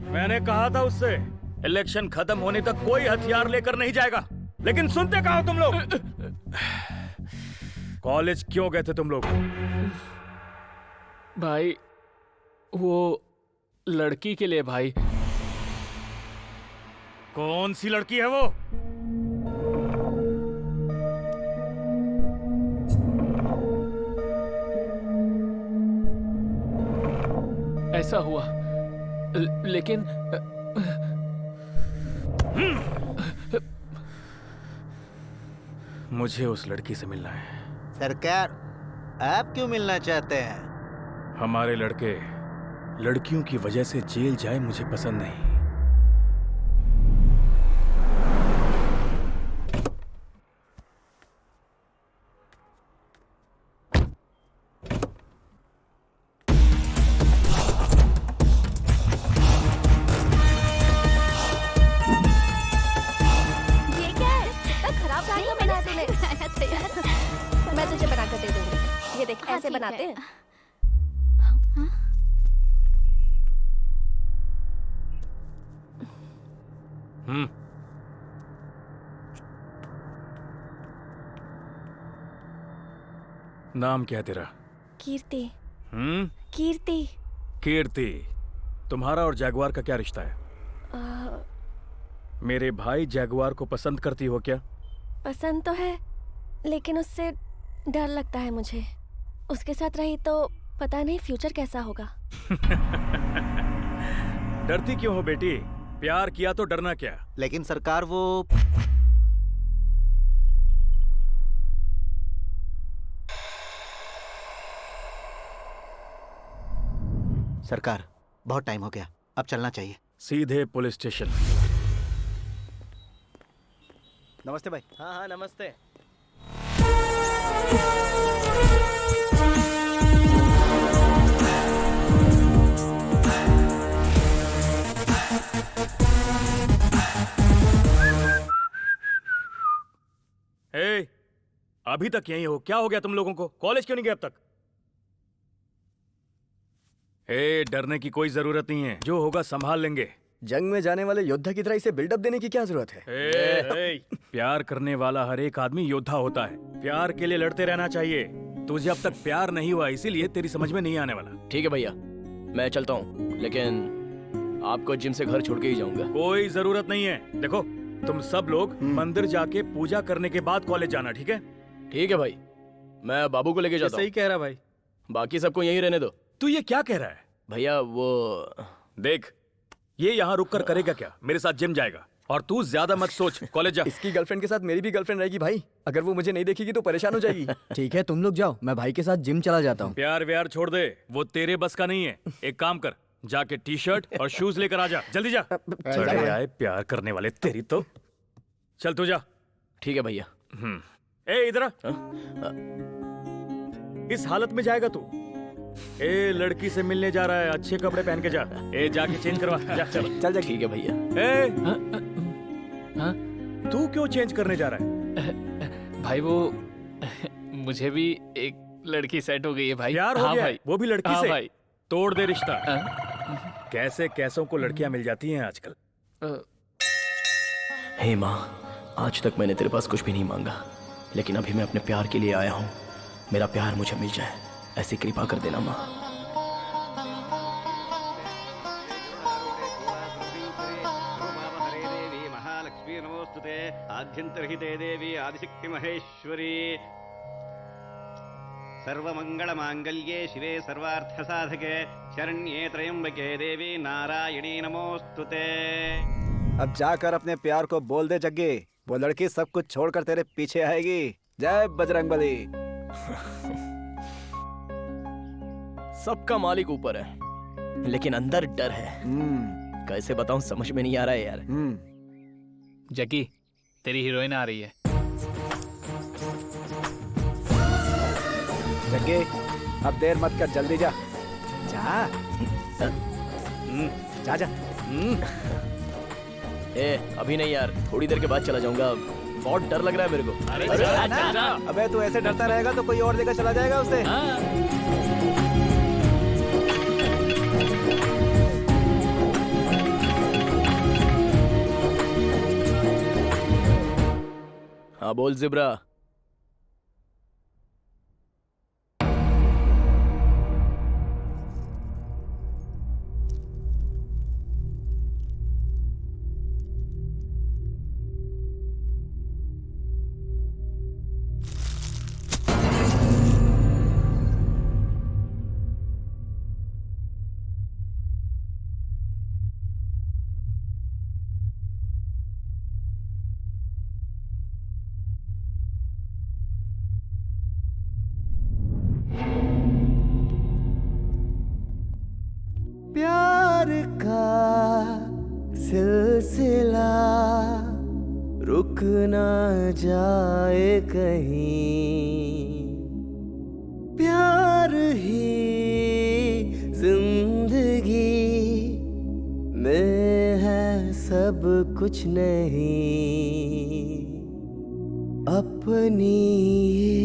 मैंने कहा था उससे इलेक्शन खत्म होने तक कोई हथियार लेकर नहीं जाएगा, लेकिन सुनते कहाँ हो तुम लोग? कॉलेज क्यों गए थे तुम लोग? भाई वो लड़की के लिए भाई। कौन सी लड़की है वो? ऐसा हुआ, लेकिन मुझे उस लड़की से मिलना है। सरकार, आप क्यों मिलना चाहते हैं? हमारे लड़के लड़कियों की वजह से जेल जाए मुझे पसंद नहीं। ये क्या है? इतना खराब गाड़ी बना तूने। मैं तुझे बना कर दे दूंगी। ये देख, हाँ, ऐसे ठीक बनाते है। हैं। नाम क्या है तेरा? कीर्ति। हम्म, कीर्ति। कीर्ति। तुम्हारा और जैगुआर का क्या रिश्ता है? मेरे भाई जैगुआर को पसंद करती हो क्या? पसंद तो है, लेकिन उससे डर लगता है मुझे। उसके साथ रही तो पता नहीं फ्यूचर कैसा होगा। डरती क्यों हो बेटी? प्यार किया तो डरना क्या? लेकिन सरकार वो सरकार, बहुत टाइम हो गया, अब चलना चाहिए। सीधे पुलिस स्टेशन। नमस्ते भाई। हाँ हाँ नमस्ते। ए, अभी तक यहीं हो? क्या हो गया तुम लोगों को? कॉलेज क्यों नहीं गए अब तक? डरने की कोई जरूरत नहीं है, जो होगा संभाल लेंगे। जंग में जाने वाले योद्धा की तरह इसे बिल्डअप देने की क्या जरूरत है? प्यार करने वाला हर एक आदमी योद्धा होता है। प्यार के लिए लड़ते रहना चाहिए। तुझे अब तक प्यार नहीं हुआ, इसीलिए तेरी समझ में नहीं आने वाला। ठीक है भैया, मैं चलता हूँ, लेकिन आपको जिम से घर छोड़ के ही जाऊंगा। कोई जरूरत नहीं है। देखो, तुम सब लोग मंदिर जाके पूजा करने के बाद कॉलेज जाना, ठीक है? ठीक है भाई, मैं बाबू को लेके जाता हूँ। सही कह रहा भाई। बाकी सबको यहीं रहने दो। तू ये क्या कह रहा है? भैया वो देख, ये यहाँ रुक कर करेगा क्या? मेरे साथ जिम जाएगा। और तू ज्यादा मत सोच, कॉलेज जा। इसकी गर्लफ्रेंड के साथ मेरी भी गर्लफ्रेंड रहेगी भाई। अगर वो मुझे नहीं देखेगी तो परेशान हो जाएगी। ठीक है, तुम लोग जाओ, मैं भाई के साथ जिम चला जाता हूँ। प्यार व्यार छोड़ दे, वो तेरे बस का नहीं है। एक काम कर, जाके टी शर्ट और शूज लेकर आ जा, जल्दी जा। चले आए प्यार करने वाले, तेरी तो। चल तू जा। ठीक है भैया। ए इधर आ। इस हालत में जाएगा तू? ए लड़की से मिलने जा रहा है, अच्छे कपड़े पहन के जा। ए जाके चेंज करवा, जा चल। चल। ठीक है भैया। ए तू क्यों चेंज करने जा रहा है? भाई वो मुझे भी एक लड़की सेट हो गई है भाई। प्यार हो गया भाई। वो भी लड़की से? भाई तोड़ दे रिश्ता। कैसे कैसों को लड़कियां मिल जाती हैं आजकल। हे माँ, आज तक मैंने तेरे पास कुछ भी नहीं मांगा, लेकिन अभी मैं अपने प्यार के लिए आया हूँ। मेरा प्यार मुझे मिल जाए, ऐसी कृपा कर देना माँ। महालक्ष्मी नमोस्तुते। आद्यंतर्हिते देवी आदिशक्ति महेश्वरी। सर्वमंगल मांगल्ये शिवे सर्वार्थ साधके शरण्ये त्र्यंबके देवी नारायणी नमोस्तुते। अब जाकर अपने प्यार को बोल दे जग्गी, वो लड़की सब कुछ छोड़कर तेरे पीछे आएगी। जय बजरंगबली। सबका मालिक ऊपर है, लेकिन अंदर डर है। कैसे बताऊं, समझ में नहीं आ रहा है यार। जकी, तेरी हीरोइन आ रही है। जग्गी, अब देर मत कर, जल्दी जा। जा जा जा। अभी नहीं यार, थोड़ी देर के बाद चला जाऊंगा। बहुत डर लग रहा है मेरे को। अरे जा। अबे तू ऐसे डरता रहेगा तो कोई और जगह चला जाएगा उसे। हाँ बोल जिब्रा। प्यार का सिलसिला रुक ना जाए कहीं, प्यार ही जिंदगी में है सब कुछ नहीं। अपनी ये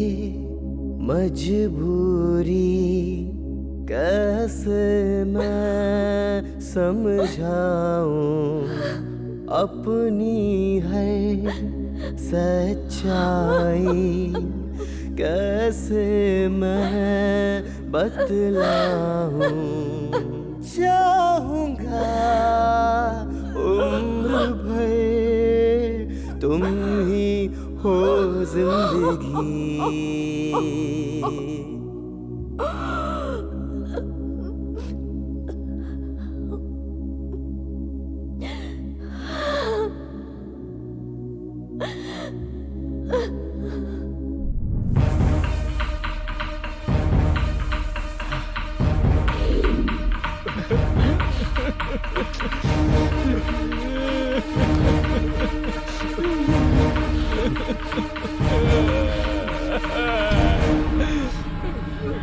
मजबूरी कैसे मैं समझाऊं, अपनी है सच्चाई कैसे मैं बतलाऊं। चाहूंगा उम्र भर तुम ही हो जिंदगी।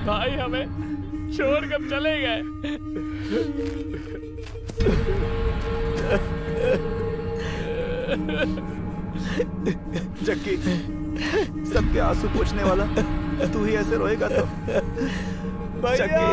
भाई हमें छोड़ कब चले गए? जक्की, सबके आंसू पोंछने वाला तू ही ऐसे रोएगा तो? जक्की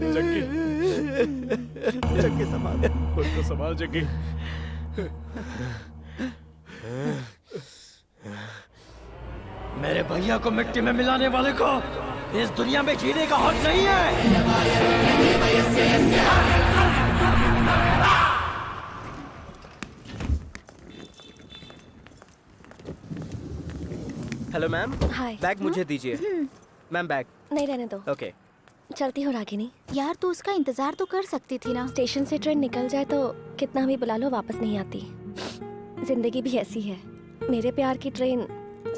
जग्गी जग्गी संभाल खुद को संभाल जग्गी। मेरे भैया को मिट्टी में मिलाने वाले को इस दुनिया में जीने का हक नहीं है। हेलो मैम, हाय। बैग मुझे दीजिए। Ma'am bag. नहीं, रहने दो। ओके। चलती हो रागिनी। यार तू उसका इंतजार तो कर सकती थी ना। स्टेशन से ट्रेन निकल जाए तो कितना भी बुला लो वापस नहीं आती। जिंदगी भी ऐसी है। मेरे प्यार की ट्रेन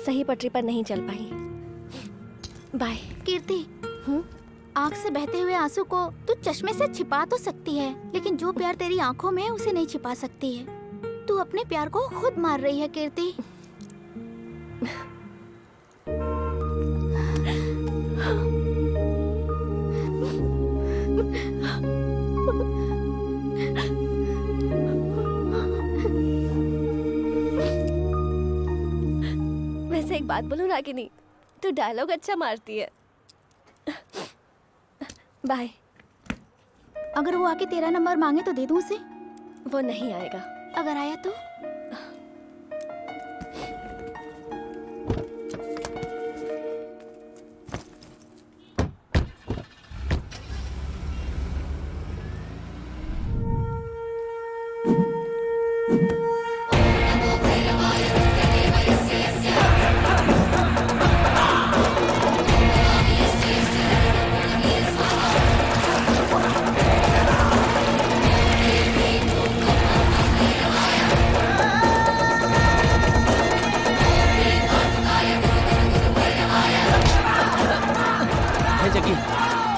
सही पटरी पर नहीं चल पाई। बाय। कीर्ति, आँख से बहते हुए आंसू को तू चश्मे से छिपा तो सकती है, लेकिन जो प्यार तेरी आंखों में है उसे नहीं छिपा सकती है। तू अपने प्यार को खुद मार रही है कीर्ति। वैसे एक बात बोलूं रागिनी, तू डायलॉग अच्छा मारती है। बाय। अगर वो आके तेरा नंबर मांगे तो दे दूं उसे? वो नहीं आएगा। अगर आया तो?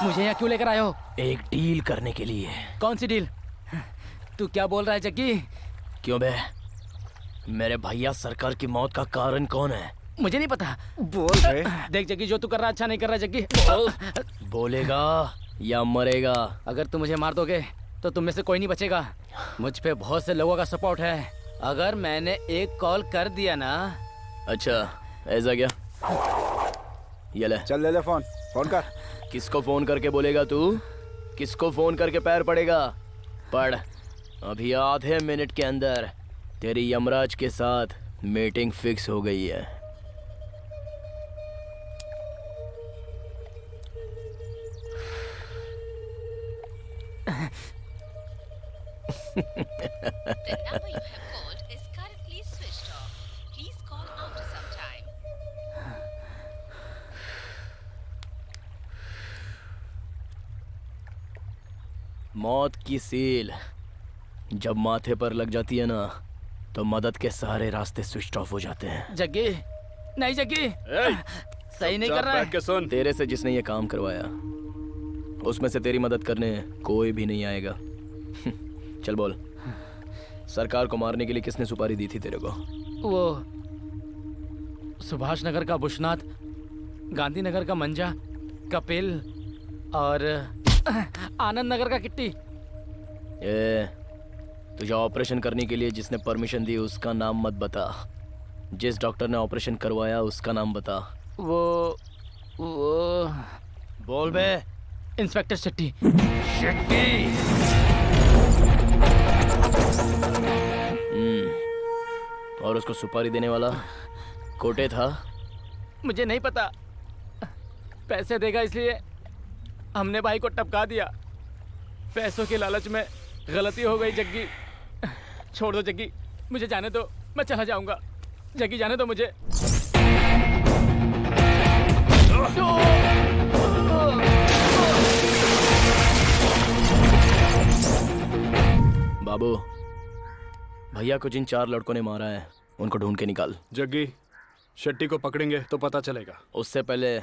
मुझे यहाँ क्यों लेकर आए हो? एक डील करने के लिए। कौन सी डील? तू क्या बोल रहा है जग्गी? क्यों बे? मेरे भैया सरकार की मौत का कारण कौन है? मुझे नहीं पता। बोल रहे। देख जग्गी, जो तू कर रहा है अच्छा नहीं कर रहा जग्गी। बोलेगा या मरेगा? अगर तुम मुझे मार दोगे तो तुम में से कोई नहीं बचेगा। मुझ पे बहुत से लोगों का सपोर्ट है। अगर मैंने एक कॉल कर दिया ना। अच्छा, ऐसा क्या? ये ले। चल ले ले फोन कर। किसको फोन करके बोलेगा तू? किसको फोन करके पैर पड़ेगा? पढ़। अभी आधे मिनट के अंदर तेरी यमराज के साथ मीटिंग फिक्स हो गई है। मौत की सील जब माथे पर लग जाती है ना, तो मदद के सारे रास्ते स्विच ऑफ हो जाते हैं। जग्गी, नहीं जग्गी, सही नहीं कर रहा है। सुन, तेरे से जिसने ये काम करवाया उसमें से तेरी मदद करने कोई भी नहीं आएगा। चल बोल, सरकार को मारने के लिए किसने सुपारी दी थी तेरे को? वो सुभाष नगर का बुशनाथ, गांधीनगर का मंजा, कपिल और आनंद नगर का किट्टी। तुझे ऑपरेशन करने के लिए जिसने परमिशन दी उसका नाम मत बता। जिस डॉक्टर ने ऑपरेशन करवाया उसका नाम बता। वो बोल बे। इंस्पेक्टर शेट्टी। और उसको सुपारी देने वाला कोटे था? मुझे नहीं पता। पैसे देगा इसलिए हमने भाई को टपका दिया। पैसों के लालच में गलती हो गई जग्गी। छोड़ दो जग्गी, मुझे जाने दो, मैं चला जाऊंगा। जग्गी जाने दो मुझे। बाबू, भैया को जिन 4 लड़कों ने मारा है उनको ढूंढ के निकाल। जग्गी, शेट्टी को पकड़ेंगे तो पता चलेगा। उससे पहले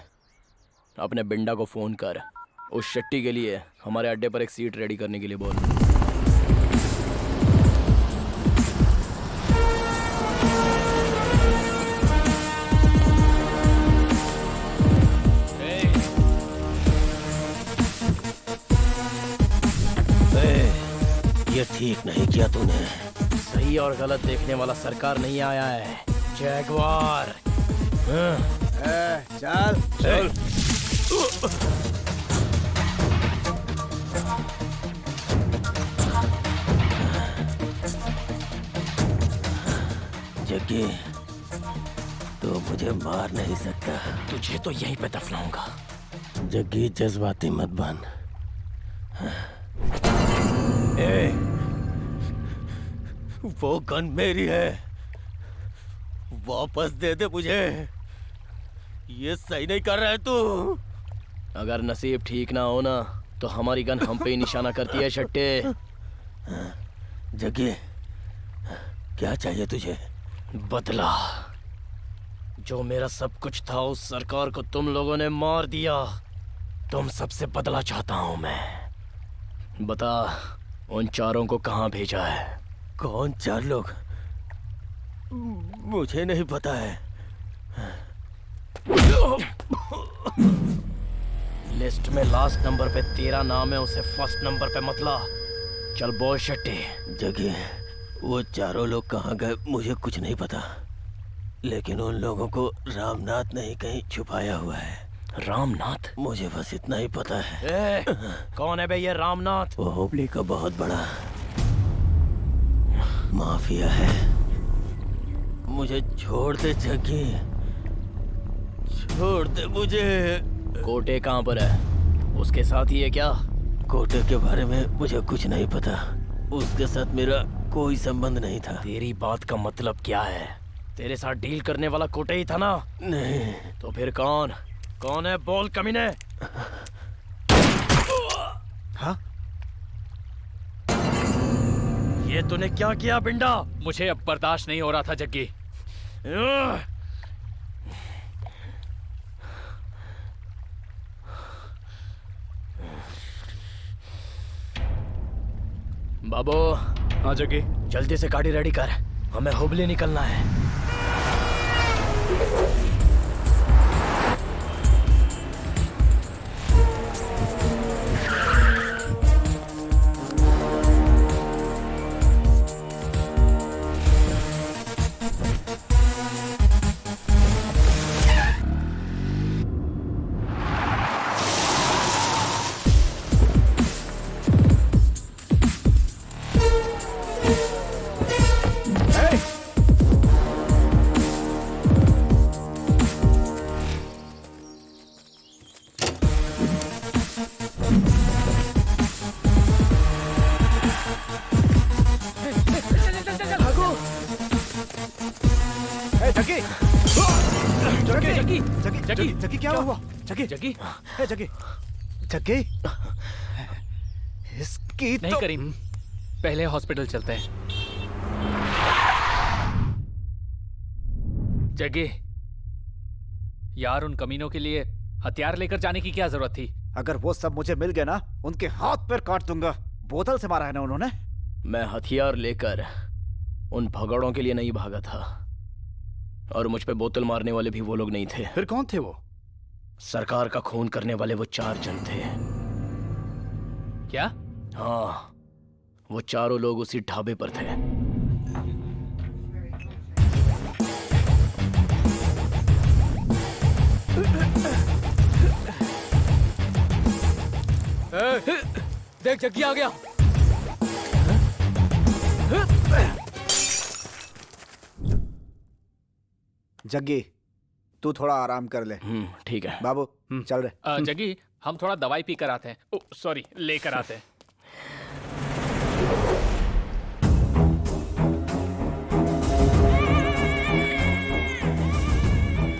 अपने बिंडा को फोन कर, उस शेट्टी के लिए हमारे अड्डे पर एक सीट रेडी करने के लिए बोल। ये ठीक नहीं किया तूने। सही और गलत देखने वाला सरकार नहीं आया है, जैगवार। चल चल। जग्गी, तो मुझे मार नहीं सकता। तुझे तो यहीं पे दफनाऊंगा। जग्गी, जज्बाती मत बन। वो गन मेरी है, वापस दे दे मुझे। ये सही नहीं कर रहा है तू। अगर नसीब ठीक ना हो ना तो हमारी गन हम पे ही निशाना करती है शट्टे। जग्गी, क्या चाहिए तुझे? बदला। जो मेरा सब कुछ था उस सरकार को तुम लोगों ने मार दिया। तुम सबसे बदला चाहता हूं मैं। बता, उन 4 को कहां भेजा है? कौन 4 लोग? मुझे नहीं पता है। लिस्ट में लास्ट नंबर पे तेरा नाम है, उसे फर्स्ट नंबर पे मत ला। चल बोल शट्टी। जगह, वो 4 लोग कहाँ गए मुझे कुछ नहीं पता, लेकिन उन लोगों को रामनाथ ने ही कहीं छुपाया हुआ है। रामनाथ? मुझे बस इतना ही पता है। कौन है बे ये रामनाथ? वो हुबली का बहुत बड़ा माफिया है। मुझे छोड़ दे जग्गी, छोड़ दे मुझे। कोटे कहाँ पर है? उसके साथ ही है क्या? कोटे के बारे में मुझे कुछ नहीं पता, उसके साथ मेरा कोई संबंध नहीं था। तेरी बात का मतलब क्या है? तेरे साथ डील करने वाला कोटे ही था ना? नहीं। तो फिर कौन? कौन है? बोल कमीने। हाँ? ये तूने क्या किया बिंडा? मुझे अब बर्दाश्त नहीं हो रहा था जग्गी। बाबू। हाँ जग्गी। जल्दी से गाड़ी रेडी कर, हमें हुबली निकलना है। जग्गी क्या हुआ? जग्गी जग्गी जग्गी जग्गी इसकी नहीं तो... करीम, पहले हॉस्पिटल चलते हैं। जग्गी यार, उन कमीनों के लिए हथियार लेकर जाने की क्या जरूरत थी? अगर वो सब मुझे मिल गए ना, उनके हाथ पैर काट दूंगा। बोतल से मारा है ना उन्होंने। मैं हथियार लेकर उन भगौड़ों के लिए नहीं भागा था, और मुझ पे बोतल मारने वाले भी वो लोग नहीं थे। फिर कौन थे वो? सरकार का खून करने वाले वो 4 जन थे। क्या? हाँ, वो 4 लोग उसी ढाबे पर थे। देख जग्गी आ गया। जग्गी तू थोड़ा आराम कर ले। ठीक है बाबू, चल रहे। जग्गी, हम थोड़ा दवाई पी कर आते हैं। ओ सॉरी, लेकर आते हैं।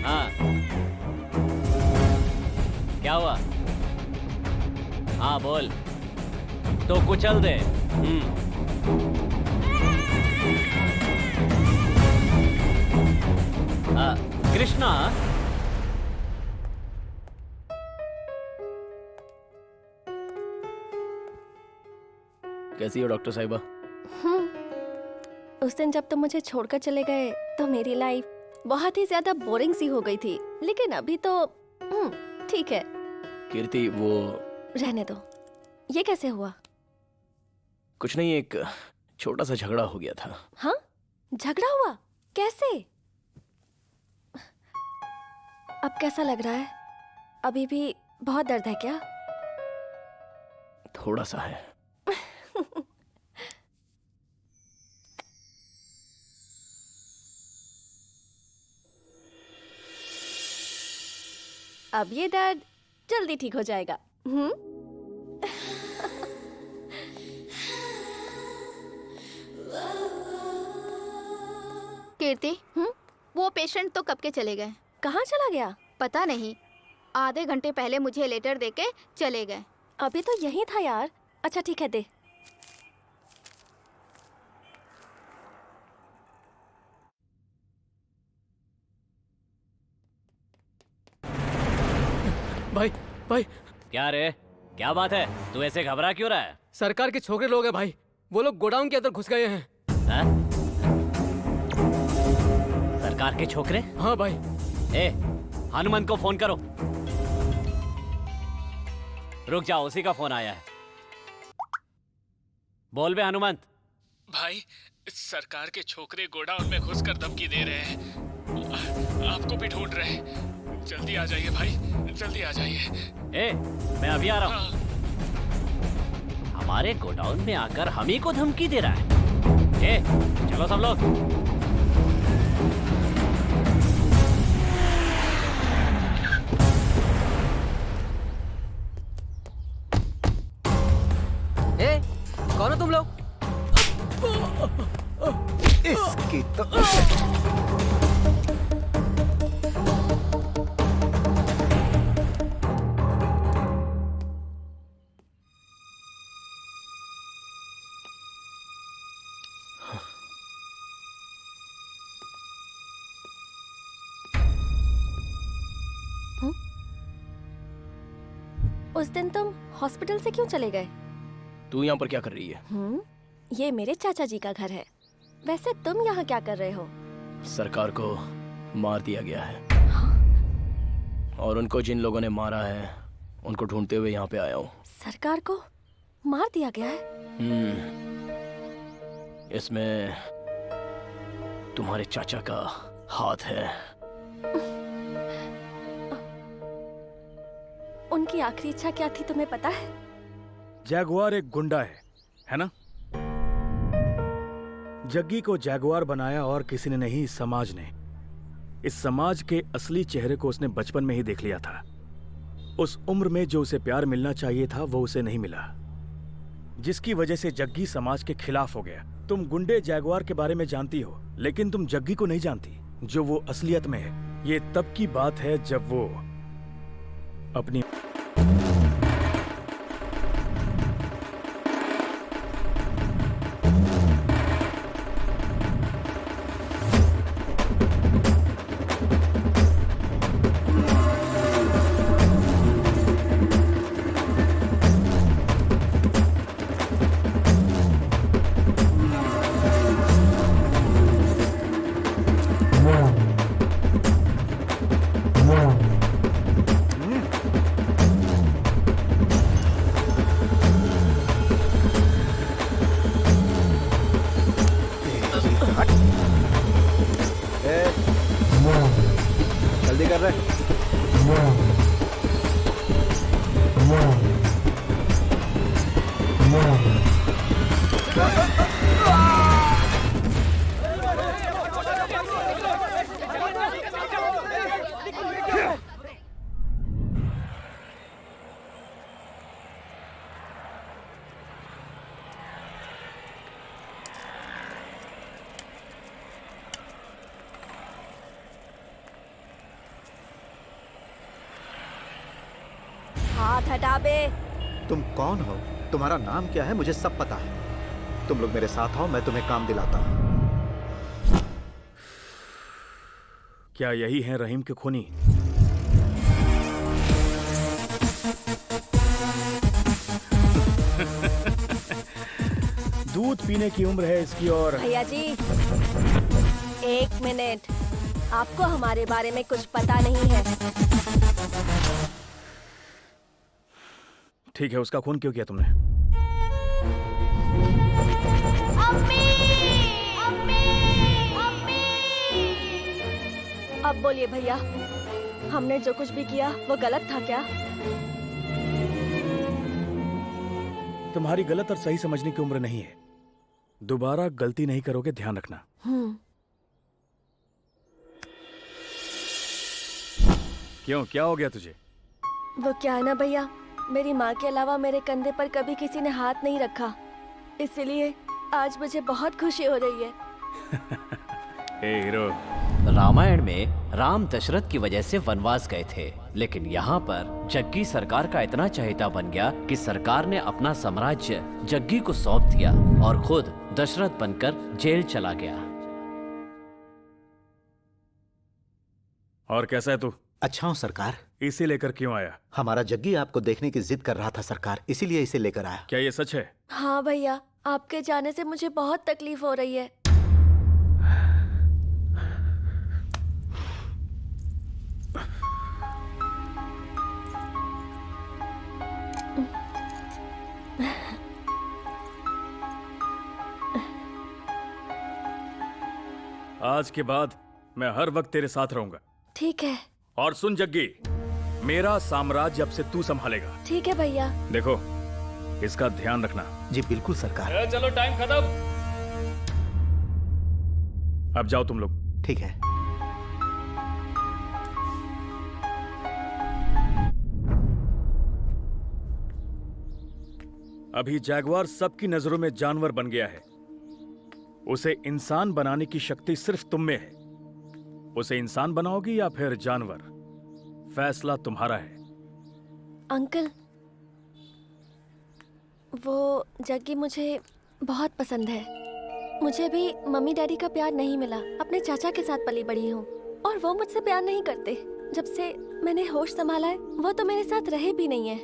हाँ, क्या हुआ? हाँ बोल। तो कुचल दे। कृष्णा, कैसी हो डॉक्टर साहिबा? उस दिन जब तुम मुझे छोड़कर चले गए तो मेरी लाइफ बहुत ही ज्यादा बोरिंग सी हो गई थी, लेकिन अभी तो ठीक है। कीर्ति, वो रहने दो। ये कैसे हुआ? कुछ नहीं, एक छोटा सा झगड़ा हो गया था। हाँ, झगड़ा हुआ? कैसे? अब कैसा लग रहा है? अभी भी बहुत दर्द है क्या? थोड़ा सा है। अब ये दर्द जल्दी ठीक हो जाएगा। कीर्ति, वो पेशेंट तो कब के चले गए? कहाँ चला गया? पता नहीं, आधे घंटे पहले मुझे लेटर देके चले गए। अभी तो यही था यार। अच्छा ठीक है, दे। भाई भाई, क्या रे, क्या बात है? तू ऐसे घबरा क्यों रहा है? सरकार के छोकरे लोग हैं भाई, वो लोग गोडाउन के अंदर घुस गए हैं। सरकार के छोकरे? हाँ भाई। ए, हनुमंत को फोन करो। रुक जाओ, उसी का फोन आया है। बोल बे हनुमंत। भाई, सरकार के छोकरे गोडाउन में घुसकर धमकी दे रहे हैं, आपको भी ढूंढ रहे हैं। जल्दी आ जाइए भाई, जल्दी आ जाइए। ए, मैं अभी आ रहा हूँ। हमारे गोडाउन में आकर हम ही को धमकी दे रहा है। ए, चलो सब लोग। ए, कौन हो तुम लोग? इसकी तो उस दिन तुम हॉस्पिटल से क्यों चले गए? तू यहाँ पर क्या कर रही है? ये मेरे चाचा जी का घर है। वैसे तुम यहाँ क्या कर रहे हो? सरकार को मार दिया गया है। और उनको जिन लोगों ने मारा है उनको ढूंढते हुए यहाँ पे आया हूँ। सरकार को मार दिया गया है? इसमें तुम्हारे चाचा का हाथ है। उनकी आखिरी इच्छा क्या थी तुम्हें पता है? जैगुआर एक गुंडा है ना? जग्गी को जैगुआर बनाया और किसी ने नहीं, इस समाज ने। इस समाज के असली चेहरे को उसने बचपन में ही देख लिया था। उस उम्र में जो उसे प्यार मिलना चाहिए था वो उसे नहीं मिला, जिसकी वजह से जग्गी समाज के खिलाफ हो गया। तुम गुंडे जैगुआर के बारे में जानती हो, लेकिन तुम जग्गी को नहीं जानती, जो वो असलियत में है। ये तब की बात है जब वो अपनी जल्दी कर रहे। हाथ हटा बे। तुम कौन हो? तुम्हारा नाम क्या है? मुझे सब पता है। तुम लोग मेरे साथ आओ, मैं तुम्हें काम दिलाता हूँ। क्या यही है रहीम के खूनी? दूध पीने की उम्र है इसकी और भैया जी, 1 मिनट। आपको हमारे बारे में कुछ पता नहीं है। ठीक है, उसका खून क्यों किया तुमने? अब बोलिए भैया, हमने जो कुछ भी किया वो गलत था क्या? तुम्हारी गलत और सही समझने की उम्र नहीं है। दोबारा गलती नहीं करोगे, ध्यान रखना। क्यों, क्या हो गया तुझे? वो क्या है ना भैया, मेरी माँ के अलावा मेरे कंधे पर कभी किसी ने हाथ नहीं रखा, इसलिए आज मुझे बहुत खुशी हो रही है। ए हीरो, रामायण में राम दशरथ की वजह से वनवास गए थे, लेकिन यहाँ पर जग्गी सरकार का इतना चहेता बन गया कि सरकार ने अपना साम्राज्य जग्गी को सौंप दिया और खुद दशरथ बनकर जेल चला गया। और कैसा है तू? अच्छा हूँ सरकार। इसे लेकर क्यों आया? हमारा जग्गी आपको देखने की जिद कर रहा था सरकार, इसीलिए इसे लेकर आया। क्या ये सच है? हाँ भैया, आपके जाने से मुझे बहुत तकलीफ हो रही है। आज के बाद मैं हर वक्त तेरे साथ रहूंगा। ठीक है। और सुन जग्गी, मेरा साम्राज्य अब से तू संभालेगा। ठीक है भैया। देखो, इसका ध्यान रखना। जी बिल्कुल सरकार। चलो टाइम खत्म। अब जाओ तुम लोग। ठीक है। अभी जैगवार सबकी नजरों में जानवर बन गया है। उसे इंसान बनाने की शक्ति सिर्फ तुम में है। उसे इंसान बनाओगी या फिर जानवर, फैसला तुम्हारा है। अंकल, वो जग्गी मुझे बहुत पसंद है। मुझे भी मम्मी डैडी का प्यार नहीं मिला। अपने चाचा के साथ पली बड़ी हूँ और वो मुझसे प्यार नहीं करते। जब से मैंने होश संभाला है, वो तो मेरे साथ रहे भी नहीं है।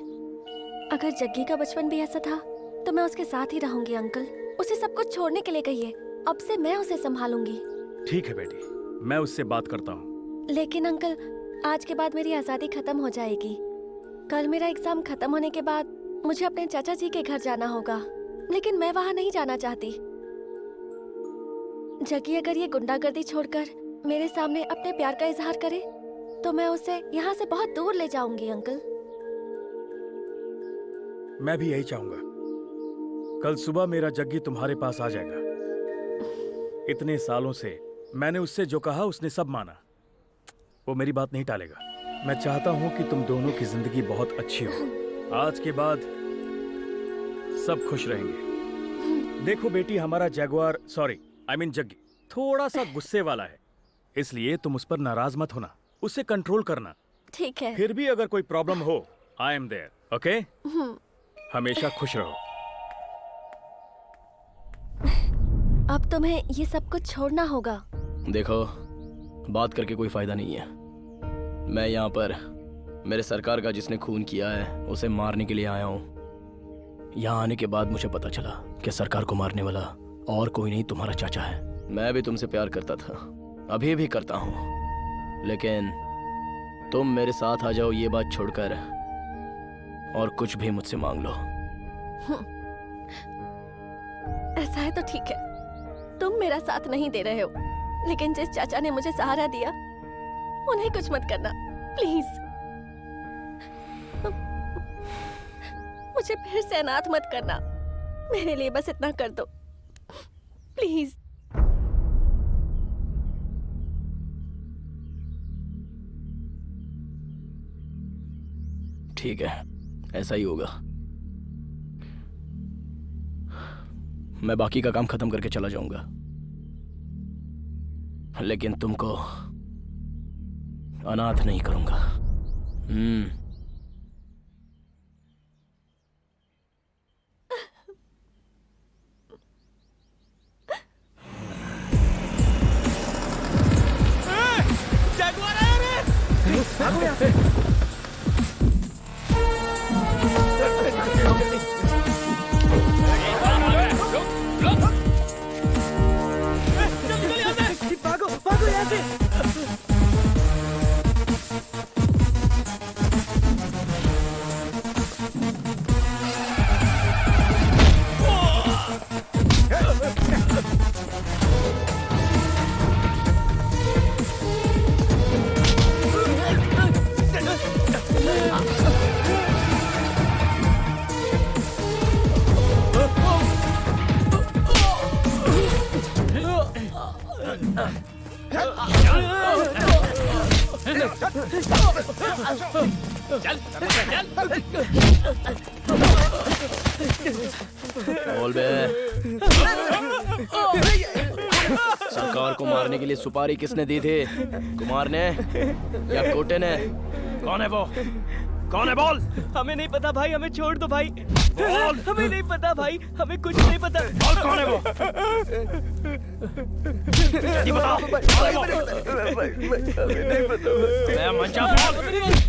अगर जग्गी का बचपन भी ऐसा था तो मैं उसके साथ ही रहूंगी अंकल। उसे सब कुछ छोड़ने के लिए कहिए। अब से मैं उसे संभालूंगी। ठीक है बेटी, मैं उससे बात करता हूँ। लेकिन अंकल, आज के बाद मेरी आजादी खत्म हो जाएगी। कल मेरा एग्जाम खत्म होने के बाद मुझे अपने चाचा जी के घर जाना होगा, लेकिन मैं वहाँ नहीं जाना चाहती। जग्गी अगर ये गुंडागर्दी छोड़कर मेरे सामने अपने प्यार का इजहार करे तो मैं उसे यहाँ से बहुत दूर ले जाऊंगी अंकल। मैं भी यही चाहूंगा। कल सुबह मेरा जग्गी तुम्हारे पास आ जाएगा। इतने सालों से मैंने उससे जो कहा उसने सब माना। वो मेरी बात नहीं टालेगा। मैं चाहता हूं कि तुम दोनों की जिंदगी बहुत अच्छी हो। आज के बाद सब खुश रहेंगे। देखो बेटी, हमारा Jaguar, sorry I mean Jaggi, थोड़ा सा गुस्से वाला है, इसलिए तुम उस पर नाराज मत होना। उसे कंट्रोल करना। ठीक है। फिर भी अगर कोई प्रॉब्लम हो, आई एम देयर, ओके? हमेशा खुश रहो। अब तुम्हें ये सब कुछ छोड़ना होगा। देखो, बात करके कोई फायदा नहीं है। मैं यहाँ पर मेरे सरकार का जिसने खून किया है उसे मारने के लिए आया हूँ। यहाँ आने के बाद मुझे पता चला कि सरकार को मारने वाला और कोई नहीं, तुम्हारा चाचा है। मैं भी तुमसे प्यार करता था, अभी भी करता हूँ, लेकिन तुम मेरे साथ आ जाओ ये बात छोड़कर और कुछ भी मुझसे मांग लो। ऐसा है तो ठीक है, तुम मेरा साथ नहीं दे रहे हो, लेकिन जिस चाचा ने मुझे सहारा दिया उन्हें कुछ मत करना प्लीज। मुझे फिर से अनाथ मत करना। मेरे लिए बस इतना कर दो प्लीज। ठीक है, ऐसा ही होगा। मैं बाकी का काम खत्म करके चला जाऊंगा, लेकिन तुमको अनाथ नहीं करूंगा। भागो यहाँ से। भागो भागो यहाँ से। बोल बे। सरकार को मारने के लिए सुपारी किसने दी थी? कुमार ने या कोटे ने? कौन है वो? कौन है बोल? हमें नहीं पता भाई, हमें छोड़ दो भाई। बोल। हमें नहीं पता भाई, हमें कुछ नहीं पता। बोल कौन है वो? जल्दी बताओ। नहीं पता। मैं मंचा बोल।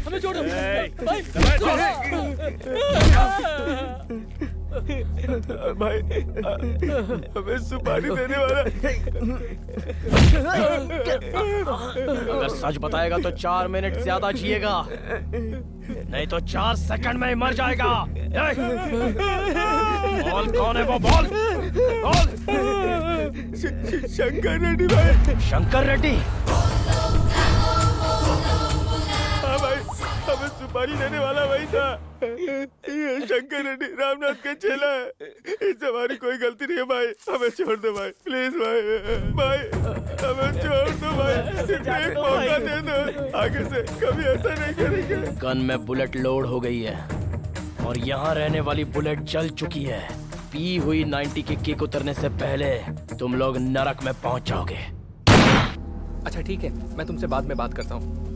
हमें छोड़ दो भाई, हमें सुपारी देने वाला। अगर सच बताएगा तो 4 मिनट ज्यादा जिएगा, नहीं तो 4 सेकंड में ही मर जाएगा। बोल कौन है वो? बोल बोल। शंकर रेड्डी भाई। शंकर रेड्डी? हाँ भाई, हमें सुपारी देने वाला वही था। ये शंकर रेड्डी रामनाथ का चेला है। इससे हमारी कोई गलती नहीं है भाई, हमें छोड़ दो भाई, प्लीज भाई। भाई हमें छोड़ दो भाई, सिर्फ एक मौका दे दो, आगे से कभी ऐसा नहीं करेंगे। गन में बुलेट लोड हो गई है और यहाँ रहने वाली बुलेट जल चुकी है। पी हुई 90 की किक उतरने से पहले तुम लोग नरक में पहुंच जाओगे। अच्छा ठीक है, मैं तुमसे बाद में बात करता हूँ।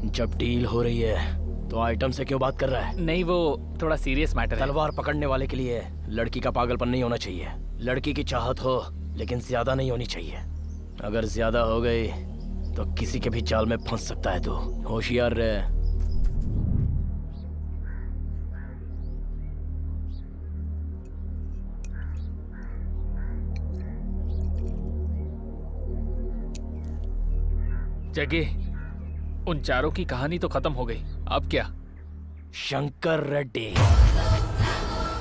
जब डील हो रही है तो आइटम से क्यों बात कर रहा है? नहीं, वो थोड़ा सीरियस मैटर है। तलवार पकड़ने वाले के लिए लड़की का पागलपन नहीं होना चाहिए। लड़की की चाहत हो लेकिन ज्यादा नहीं होनी चाहिए। अगर ज्यादा हो गई तो किसी के भी जाल में फंस सकता है। तू होशियार रहे। जगी, उन चारों की कहानी तो खत्म हो गई, अब क्या? शंकर रेड्डी।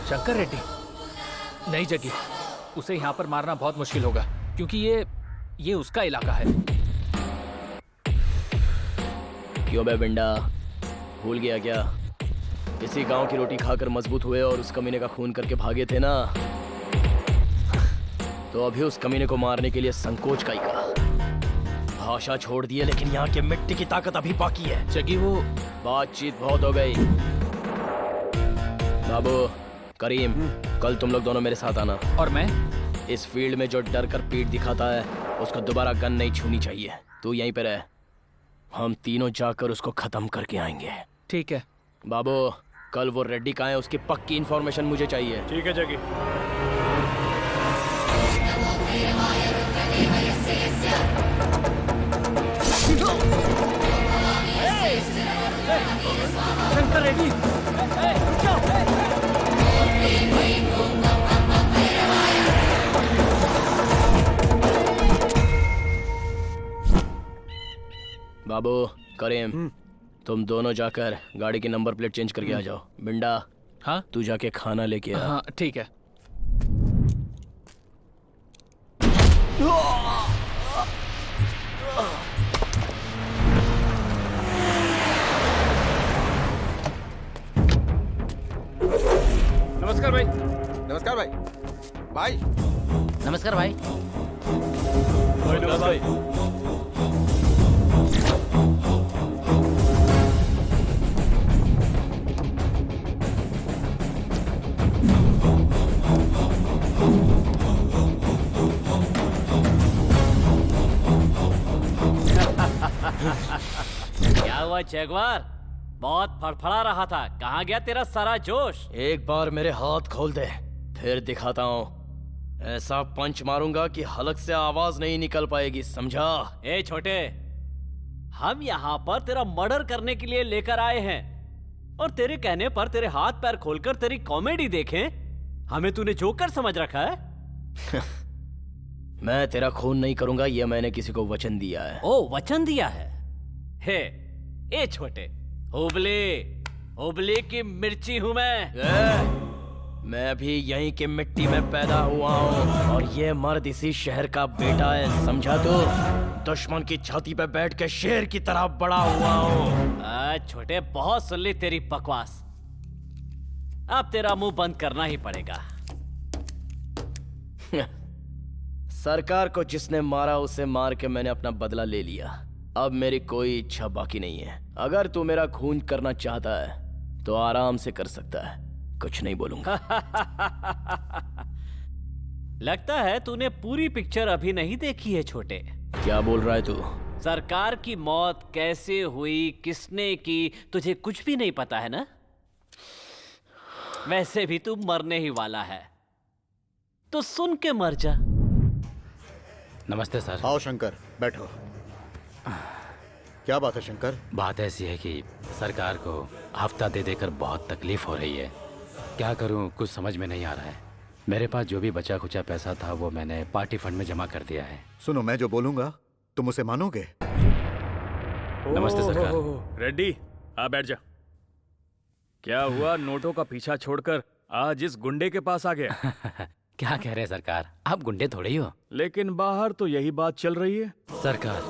शंकर रेड्डी? नहीं जगी, उसे यहाँ पर मारना बहुत मुश्किल होगा क्योंकि ये उसका इलाका है। क्यों बे बिंडा, भूल गया क्या? इसी गांव की रोटी खाकर मजबूत हुए और उस कमीने का खून करके भागे थे ना? तो अभी उस कमीने को मारने के लिए संकोच का ही कहा। भाषा छोड़ दिए लेकिन यहाँ के मिट्टी की ताकत अभी बाकी है। जगी, वो बातचीत बहुत हो गई। बाबू करीम, कल तुम लोग दोनों मेरे साथ आना। और मैं? इस फील्ड में जो डर कर पीठ दिखाता है उसको दोबारा गन नहीं छूनी चाहिए। तू यहीं पे रह, हम तीनों जाकर उसको खत्म करके आएंगे। ठीक है बाबू, कल वो रेड्डी कहाँ है उसकी पक्की इन्फॉर्मेशन मुझे चाहिए। ठीक है जगी। शंकर रेड्डी, बाबू करीम, तुम दोनों जाकर गाड़ी की नंबर प्लेट चेंज करके आ जाओ। बिंडा, हाँ तू जाके खाना लेके आ। हाँ ठीक है। नमस्कार भाई। नमस्कार भाई। भाई नमस्कार भाई। नमस्कार भाई। क्या हुआ जगवार? बहुत फड़फड़ा रहा था, कहाँ गया तेरा सारा जोश? एक बार मेरे हाथ खोल दे, फिर दिखाता हूँ। ऐसा पंच मारूंगा कि हलक से आवाज नहीं निकल पाएगी, समझा? ए छोटे, हम यहाँ पर तेरा मर्डर करने के लिए लेकर आए हैं और तेरे कहने पर तेरे हाथ पैर खोलकर तेरी कॉमेडी देखें। हमें तूने जोकर समझ रखा है? मैं तेरा खून नहीं करूंगा, यह मैंने किसी को वचन दिया है। ओ, वचन दिया है? हे, ए छोटे, हुबली की मिर्ची हूं मैं भी यहीं की मिट्टी में पैदा हुआ हूँ और ये मर्द इसी शहर का बेटा है, समझा तू? दुश्मन की छाती पे बैठ के शेर की तरह बड़ा हुआ हूँ। छोटे, बहुत सुन ली तेरी बकवास। अब तेरा मुंह बंद करना ही पड़ेगा। सरकार को जिसने मारा उसे मार के मैंने अपना बदला ले लिया। अब मेरी कोई इच्छा बाकी नहीं है। अगर तू मेरा खून करना चाहता है तो आराम से कर सकता है, कुछ नहीं बोलूंगा। लगता है तूने पूरी पिक्चर अभी नहीं देखी है छोटे। क्या बोल रहा है तू? सरकार की मौत कैसे हुई, किसने की, तुझे कुछ भी नहीं पता है ना? वैसे भी तू मरने ही वाला है, तो सुन के मर जा। नमस्ते सर। आओ शंकर, बैठो। क्या बात है शंकर? बात ऐसी है कि सरकार को हफ्ता दे देकर बहुत तकलीफ हो रही है। क्या करूं, कुछ समझ में नहीं आ रहा है। मेरे पास जो भी बचा खुचा पैसा था वो मैंने पार्टी फंड में जमा कर दिया है। सुनो, मैं जो बोलूंगा तुम उसे मानोगे? नमस्ते सरकार। रेड्डी, आ बैठ जा। क्या हुआ, नोटों का पीछा छोड़कर आज इस गुंडे के पास आ गया? क्या कह रहे हैं सरकार, आप गुंडे थोड़े ही हो। लेकिन बाहर तो यही बात चल रही है। सरकार,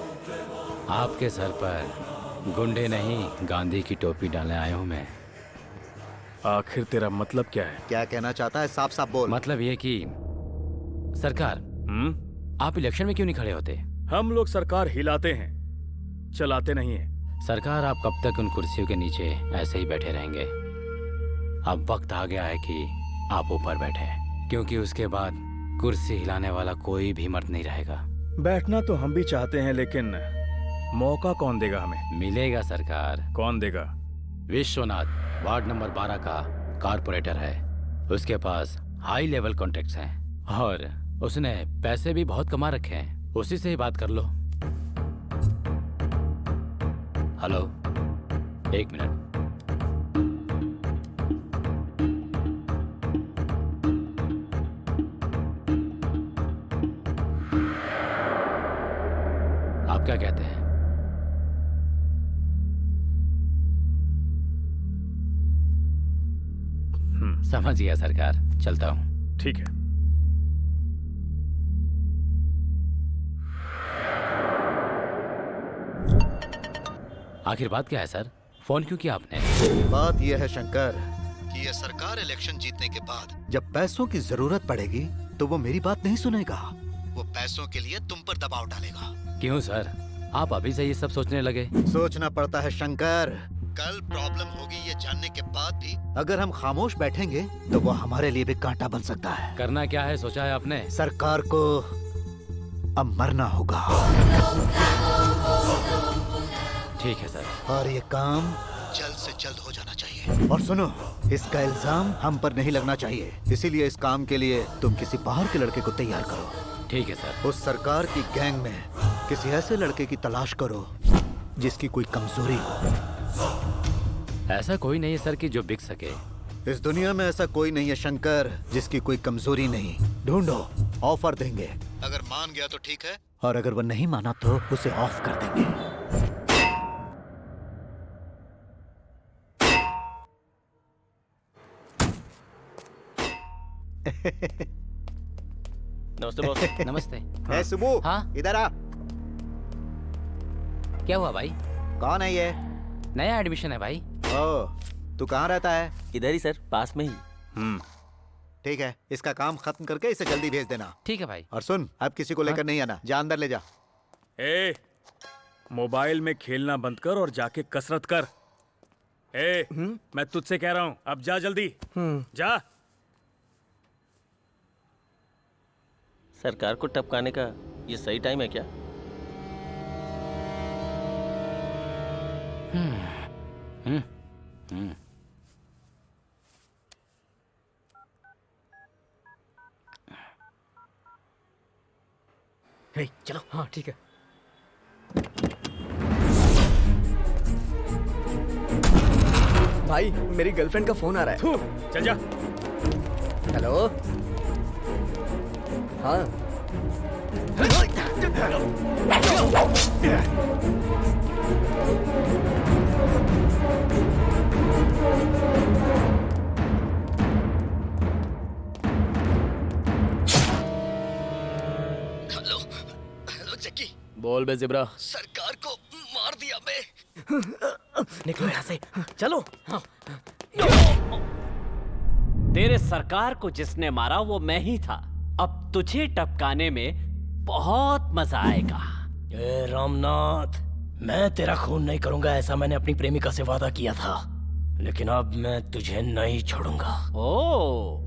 आपके सर पर गुंडे नहीं, गांधी की टोपी डालने आया हूँ मैं। आखिर तेरा मतलब क्या है? क्या कहना चाहता है, साफ साफ बोल। मतलब ये कि सरकार, आप इलेक्शन में क्यों नहीं खड़े होते? हम लोग सरकार हिलाते हैं, चलाते नहीं है। सरकार, आप कब तक उन कुर्सियों के नीचे ऐसे ही बैठे रहेंगे? अब वक्त आ गया है कि आप ऊपर बैठे, क्योंकि उसके बाद कुर्सी हिलाने वाला कोई भी मर्द नहीं रहेगा। बैठना तो हम भी चाहते हैं, लेकिन मौका कौन देगा हमें? मिलेगा सरकार। कौन देगा? विश्वनाथ वार्ड नंबर 12 का कारपोरेटर है। उसके पास हाई लेवल कॉन्ट्रैक्ट्स हैं और उसने पैसे भी बहुत कमा रखे हैं। उसी से ही बात कर लो। हेलो, एक मिनट। आप क्या कहते हैं? समझ गया सरकार, चलता हूँ। ठीक है। आखिर बात क्या है सर? फोन क्यों किया आपने? बात यह है शंकर कि यह सरकार इलेक्शन जीतने के बाद जब पैसों की जरूरत पड़ेगी तो वो मेरी बात नहीं सुनेगा। वो पैसों के लिए तुम पर दबाव डालेगा। क्यों सर, आप अभी से ये सब सोचने लगे? सोचना पड़ता है शंकर। कल प्रॉब्लम होगी ये जानने के बाद भी अगर हम खामोश बैठेंगे तो वो हमारे लिए भी कांटा बन सकता है। करना क्या है सोचा है आपने? सरकार को अब मरना होगा। ठीक है सर। और ये काम जल्द से जल्द हो जाना चाहिए। और सुनो, इसका इल्जाम हम पर नहीं लगना चाहिए, इसीलिए इस काम के लिए तुम किसी बाहर के लड़के को तैयार करो। ठीक है सर। उस सरकार की गैंग में किसी ऐसे लड़के की तलाश करो जिसकी कोई कमजोरी हो। ऐसा कोई नहीं है सर कि जो बिक सके। इस दुनिया में ऐसा कोई नहीं है शंकर जिसकी कोई कमजोरी नहीं। ढूंढो, ऑफर देंगे। अगर मान गया तो ठीक है, और अगर वो नहीं माना तो उसे ऑफ कर देंगे। नमस्ते बॉस। नमस्ते। ए सुबू, हाँ? इधर आ। क्या हुआ भाई? कौन है ये? नया एडमिशन है भाई। ओ, तू कहाँ रहता है? इधर ही सर, पास में ही। ठीक है, इसका काम खत्म करके इसे जल्दी भेज देना। ठीक है भाई। और सुन, अब किसी को लेकर नहीं आना, जा अंदर ले जा। ए, मोबाइल में खेलना बंद कर और जाके कसरत कर। ए, मैं तुझसे कह रहा हूँ, अब जा जल्दी। जा। सरकार को टपकाने का ये सही टाइम है क्या? हे, चलो। हाँ ठीक है। भाई मेरी गर्लफ्रेंड का फोन आ रहा है। चल जा। हेलो। हाँ। Hello hello Jakki. बोल बे जिब्रा। सरकार को मार दिया बे। निकलो यहाँ से, चलो। तेरे सरकार को जिसने मारा वो मैं ही था। अब तुझे टपकाने में बहुत मजा आएगा। ए रामनाथ, मैं तेरा खून नहीं करूंगा, ऐसा मैंने अपनी प्रेमिका से वादा किया था, लेकिन अब मैं तुझे नहीं छोड़ूंगा। ओ,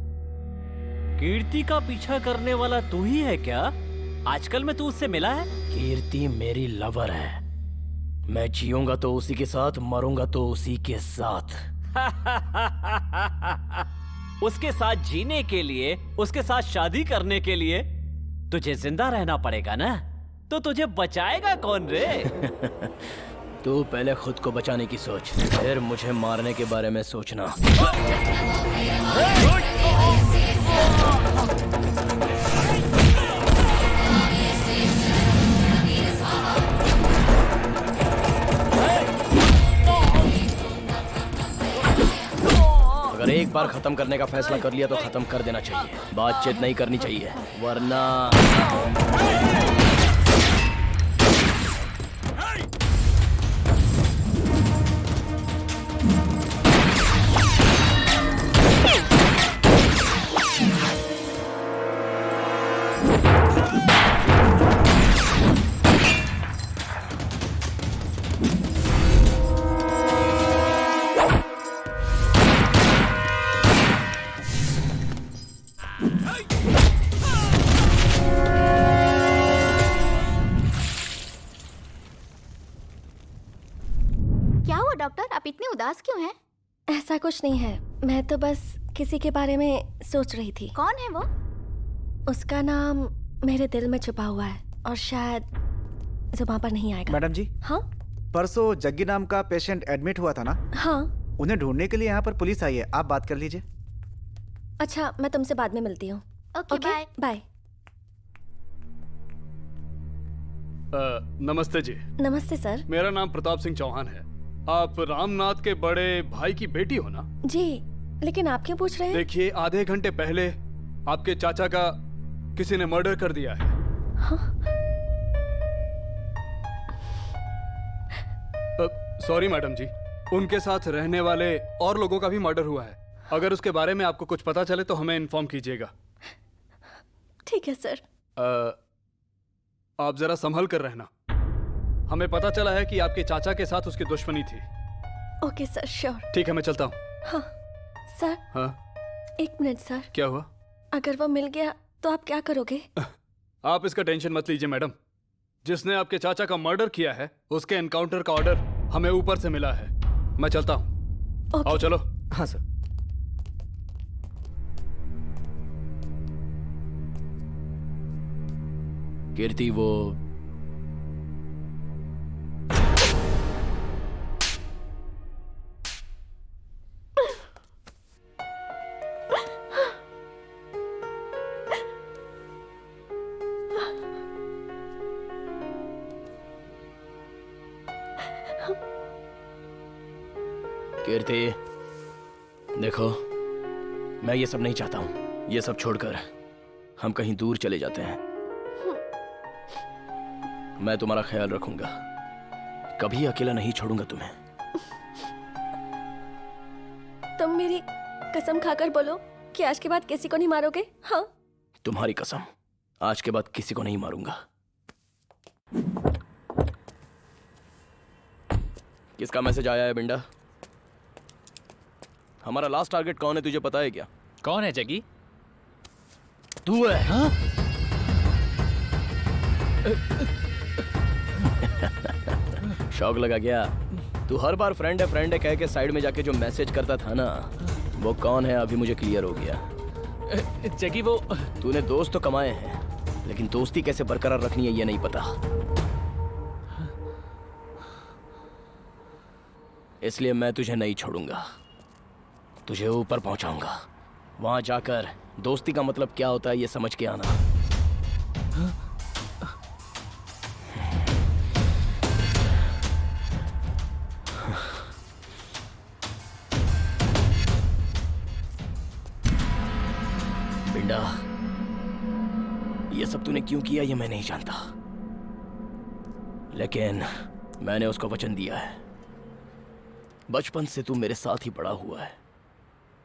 कीर्ति का पीछा करने वाला तू ही है क्या? आजकल में तू उससे मिला है? कीर्ति मेरी लवर है। मैं जीऊंगा तो उसी के साथ, मरूंगा तो उसी के साथ। उसके साथ जीने के लिए, उसके साथ शादी करने के लिए तुझे जिंदा रहना पड़ेगा ना? तो तुझे बचाएगा कौन रे? तू पहले खुद को बचाने की सोच, फिर मुझे मारने के बारे में सोचना। अगर एक बार खत्म करने का फैसला कर लिया तो खत्म कर देना चाहिए, बातचीत नहीं करनी चाहिए, वरना इतने उदास क्यों हैं? ऐसा कुछ नहीं है, मैं तो बस किसी के बारे में सोच रही थी। कौन है वो? उसका नाम मेरे दिल में छुपा हुआ है और शायद जुबान पर नहीं आएगा। मैडम जी। हाँ? परसों जग्गी नाम का पेशेंट एडमिट हुआ था ना? हाँ। उन्हें ढूंढने के लिए यहाँ पर पुलिस आई है, आप बात कर लीजिए। अच्छा, मैं तुमसे बाद में मिलती हूँ। Okay, bye. बाय। नमस्ते जी। नमस्ते सर। मेरा नाम प्रताप सिंह चौहान है। आप रामनाथ के बड़े भाई की बेटी हो ना? जी, लेकिन आप क्यों पूछ रहे हैं? देखिए, आधे घंटे पहले आपके चाचा का किसी ने मर्डर कर दिया है। हाँ? सॉरी मैडम जी, उनके साथ रहने वाले और लोगों का भी मर्डर हुआ है। अगर उसके बारे में आपको कुछ पता चले तो हमें इन्फॉर्म कीजिएगा। ठीक है सर। आप जरा संभल कर रहना। हमें पता चला है कि आपके चाचा के साथ उसकी दुश्मनी थी। Okay sir, sure. ठीक है, मैं चलता हूँ। हाँ सर। हाँ? 1 मिनट सर। क्या हुआ? अगर वो मिल गया तो आप क्या करोगे? आप इसका टेंशन मत लीजिए मैडम। जिसने आपके चाचा का मर्डर किया है उसके एनकाउंटर का ऑर्डर हमें ऊपर से मिला है। मैं चलता हूँ। आओ चलो। हाँ सर। कीर्ति वो कीर्ति, देखो, मैं ये सब नहीं चाहता हूँ। ये सब छोड़कर हम कहीं दूर चले जाते हैं। मैं तुम्हारा ख्याल रखूंगा, कभी अकेला नहीं छोड़ूंगा तुम्हें। तुम मेरी कसम खाकर बोलो कि आज के बाद किसी को नहीं मारोगे? हाँ? तुम्हारी कसम, आज के बाद किसी को नहीं मारूंगा। किसका मैसेज आया है बिंडा? हमारा लास्ट टारगेट कौन है तुझे पता है क्या? कौन है जगी? तू है। हाँ? शौक लगा क्या? तू हर बार फ्रेंड है कह के साइड में जाके जो मैसेज करता था ना, वो कौन है अभी मुझे क्लियर हो गया। जगी वो तूने दोस्त तो कमाए हैं, लेकिन दोस्ती कैसे बरकरार रखनी है ये नहीं पता। इसलिए मैं तुझे नहीं छोड़ूंगा। तुझे ऊपर पहुंचाऊंगा। वहां जाकर दोस्ती का मतलब क्या होता है ये समझ के आना। बिंडा, ये सब तूने क्यों किया ये मैं नहीं जानता, लेकिन मैंने उसको वचन दिया है। बचपन से तू मेरे साथ ही बड़ा हुआ है,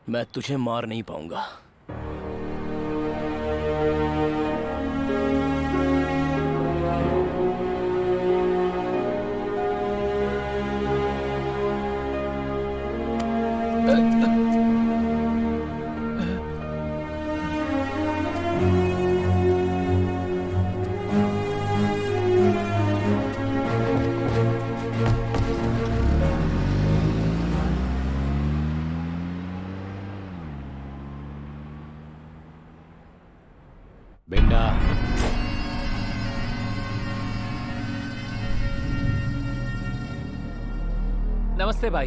मैं तुझे मार नहीं पाऊंगा। बिंडा, नमस्ते भाई।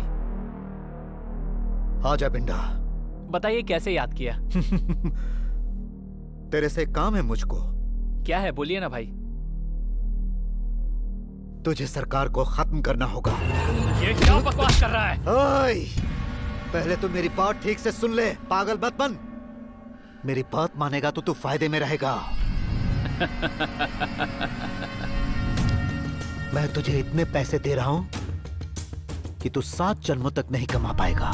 आजा बिंडा। बताइए कैसे याद किया? तेरे से काम है मुझको। क्या है बोलिए ना भाई। तुझे सरकार को खत्म करना होगा। ये क्या बकवास कर रहा है? ओए, पहले तो मेरी बात ठीक से सुन ले, पागल मत बन। मेरी बात मानेगा तो तू फायदे में रहेगा। मैं तुझे इतने पैसे दे रहा हूं कि तू 7 जन्मों तक नहीं कमा पाएगा।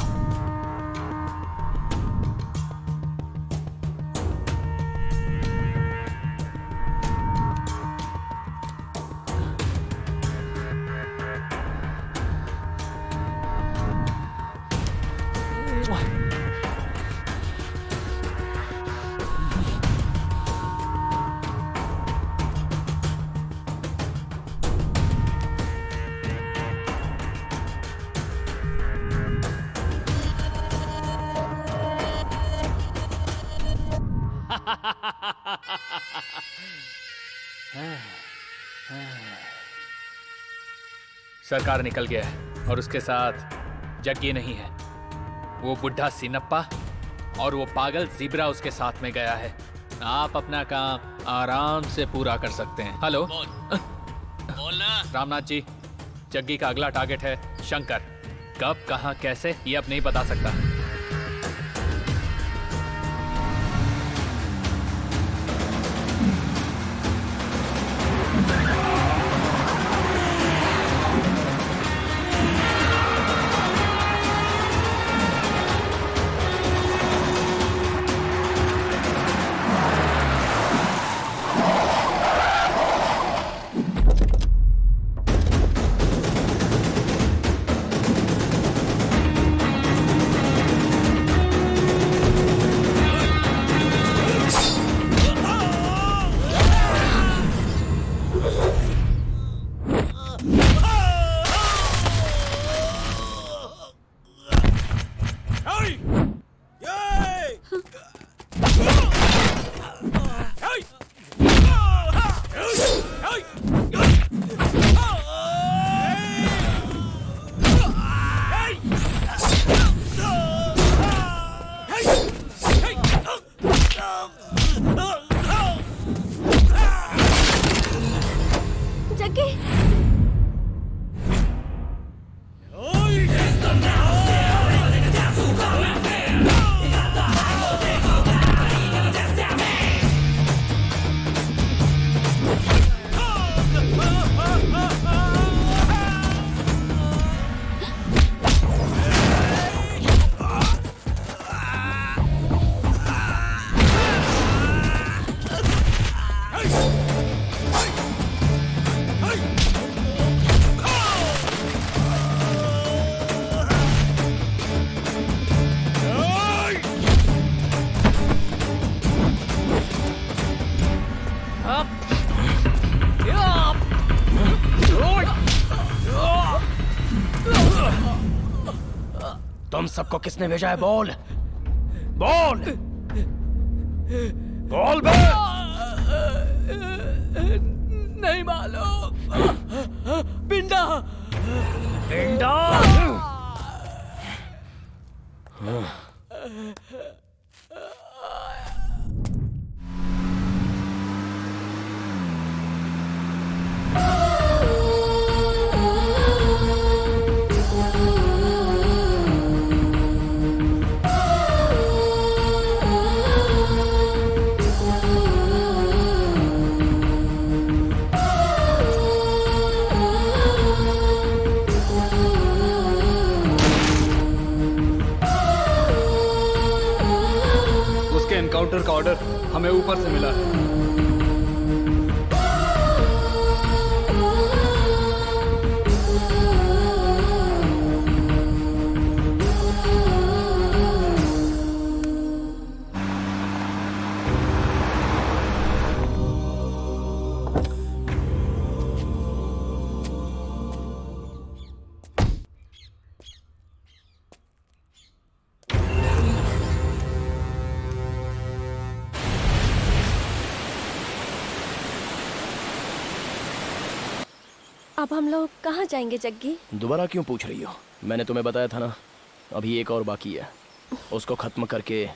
सरकार निकल गया है और उसके साथ जग्गी नहीं है। वो बुढ़ा सिनप्पा और वो पागल ज़ीब्रा उसके साथ में गया है। आप अपना काम आराम से पूरा कर सकते हैं। हेलो बोलना। रामनाथ जी, जग्गी का अगला टारगेट है शंकर। कब, कहां, कैसे ये अब नहीं बता सकता। तुम सबको किसने भेजा है? बोल बोल बोल बे! नहीं मालूम। पिंडा पिंडा! एनकाउंटर का ऑर्डर हमें ऊपर से मिला है। अब हम लोग कहाँ जाएंगे जग्गी? दोबारा क्यों पूछ रही हो? मैंने तुम्हें बताया था ना, अभी एक और बाकी है। उसको खत्म करके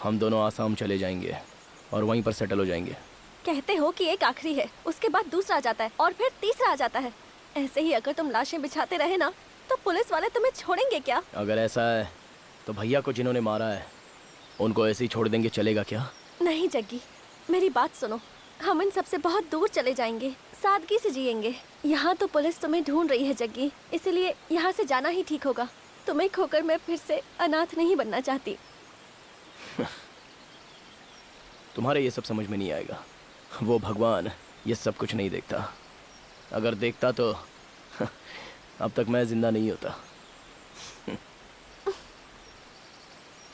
हम दोनों आसाम चले जाएंगे और वहीं पर सेटल हो जाएंगे। कहते हो कि एक आखिरी है, उसके बाद दूसरा आ जाता है और फिर तीसरा आ जाता है। ऐसे ही अगर तुम लाशें बिछाते रहे ना तो पुलिस वाले तुम्हें छोड़ेंगे क्या? अगर ऐसा है तो भैया को जिन्होंने मारा है उनको ऐसे ही छोड़ देंगे, चलेगा क्या? नहीं जग्गी, मेरी बात सुनो। हम इन सबसे बहुत दूर चले जाएंगे, सादगी से जिएंगे। यहाँ तो पुलिस तुम्हें ढूंढ रही है जग्गी, इसलिए यहाँ से जाना ही ठीक होगा। तुम्हें खोकर मैं फिर से अनाथ नहीं बनना चाहती। तुम्हारे ये सब समझ में नहीं आएगा। वो भगवान ये सब कुछ नहीं देखता। अगर देखता तो अब तक मैं जिंदा नहीं होता।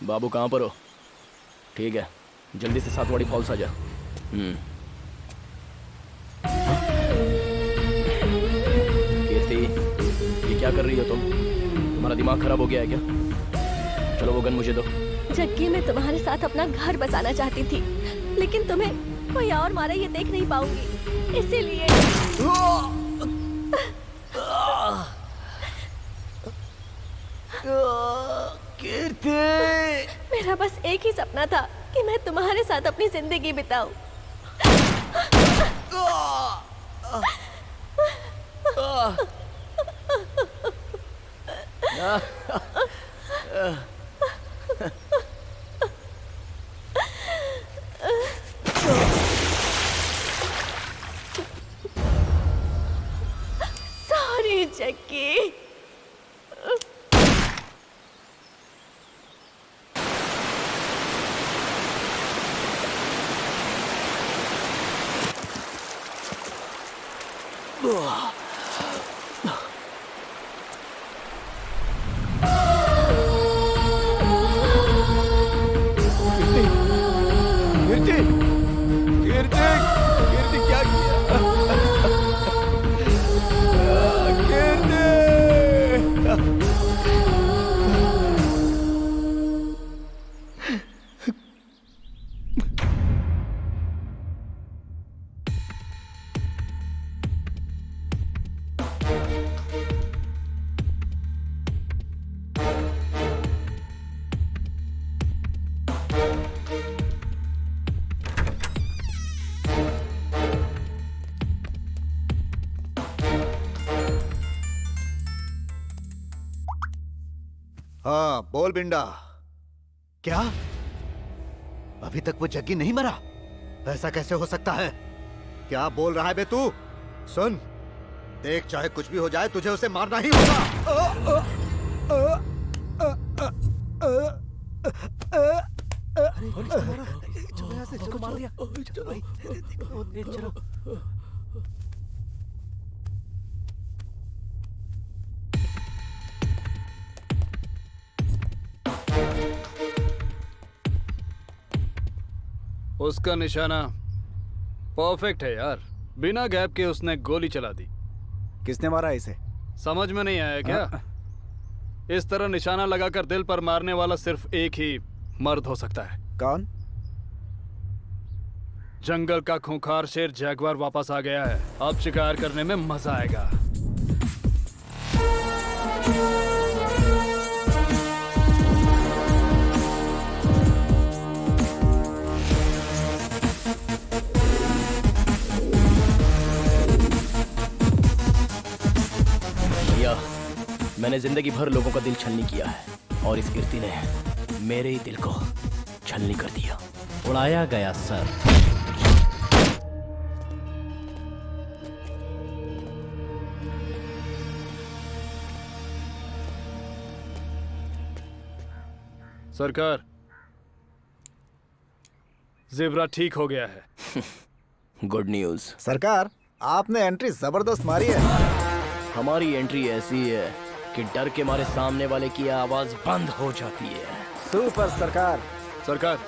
बाबू कहाँ पर हो? ठीक है, जल्दी से 7 वाड़ी फॉल्स आ जा। कीर्ति, ये क्या कर रही हो तुम? तुम्हारा दिमाग खराब हो गया है क्या? चलो वो गन मुझे दो। जग्गी, मैं तुम्हारे साथ अपना घर बसाना चाहती थी, लेकिन तुम्हें कोई और मारा ये देख नहीं पाऊंगी, इसीलिए। कीर्ति, मेरा बस एक ही सपना था कि मैं तुम्हारे साथ अपनी जिंदगी बिताऊं। सॉरी जग्गी। हाँ बोल बिंडा। क्या अभी तक वो जग्गी नहीं मरा? ऐसा कैसे हो सकता है? क्या बोल रहा है बे तू? सुन, देख चाहे कुछ भी हो जाए तुझे उसे मारना ही होगा। चलो मार दिया। चलो। उसका निशाना परफेक्ट है यार, बिना गैप के उसने गोली चला दी। किसने मारा इसे? समझ में नहीं आया क्या? इस तरह निशाना लगाकर दिल पर मारने वाला सिर्फ एक ही मर्द हो सकता है। कौन? जंगल का खूंखार शेर जैगवार वापस आ गया है। अब शिकार करने में मजा आएगा। मैंने जिंदगी भर लोगों का दिल छलनी किया है और इस कीर्ति ने मेरे ही दिल को छलनी कर दिया। उड़ाया गया सर। सरकार, जिब्रा ठीक हो गया है। Good news. सरकार, आपने एंट्री जबरदस्त मारी है। हमारी एंट्री ऐसी है कि डर के मारे सामने वाले की आवाज बंद हो जाती है। सुपर सरकार। सरकार,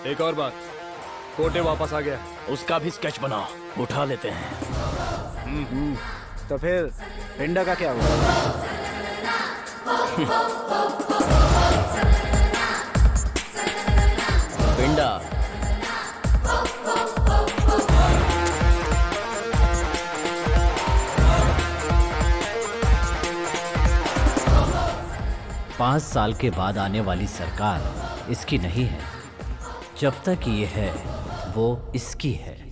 एक और बात, कोटे वापस आ गया। उसका भी स्केच बनाओ, उठा लेते हैं। तो फिर पिंडा का क्या हुआ? पिंडा, 5 साल के बाद आने वाली सरकार इसकी नहीं है। जब तक ये है वो इसकी है।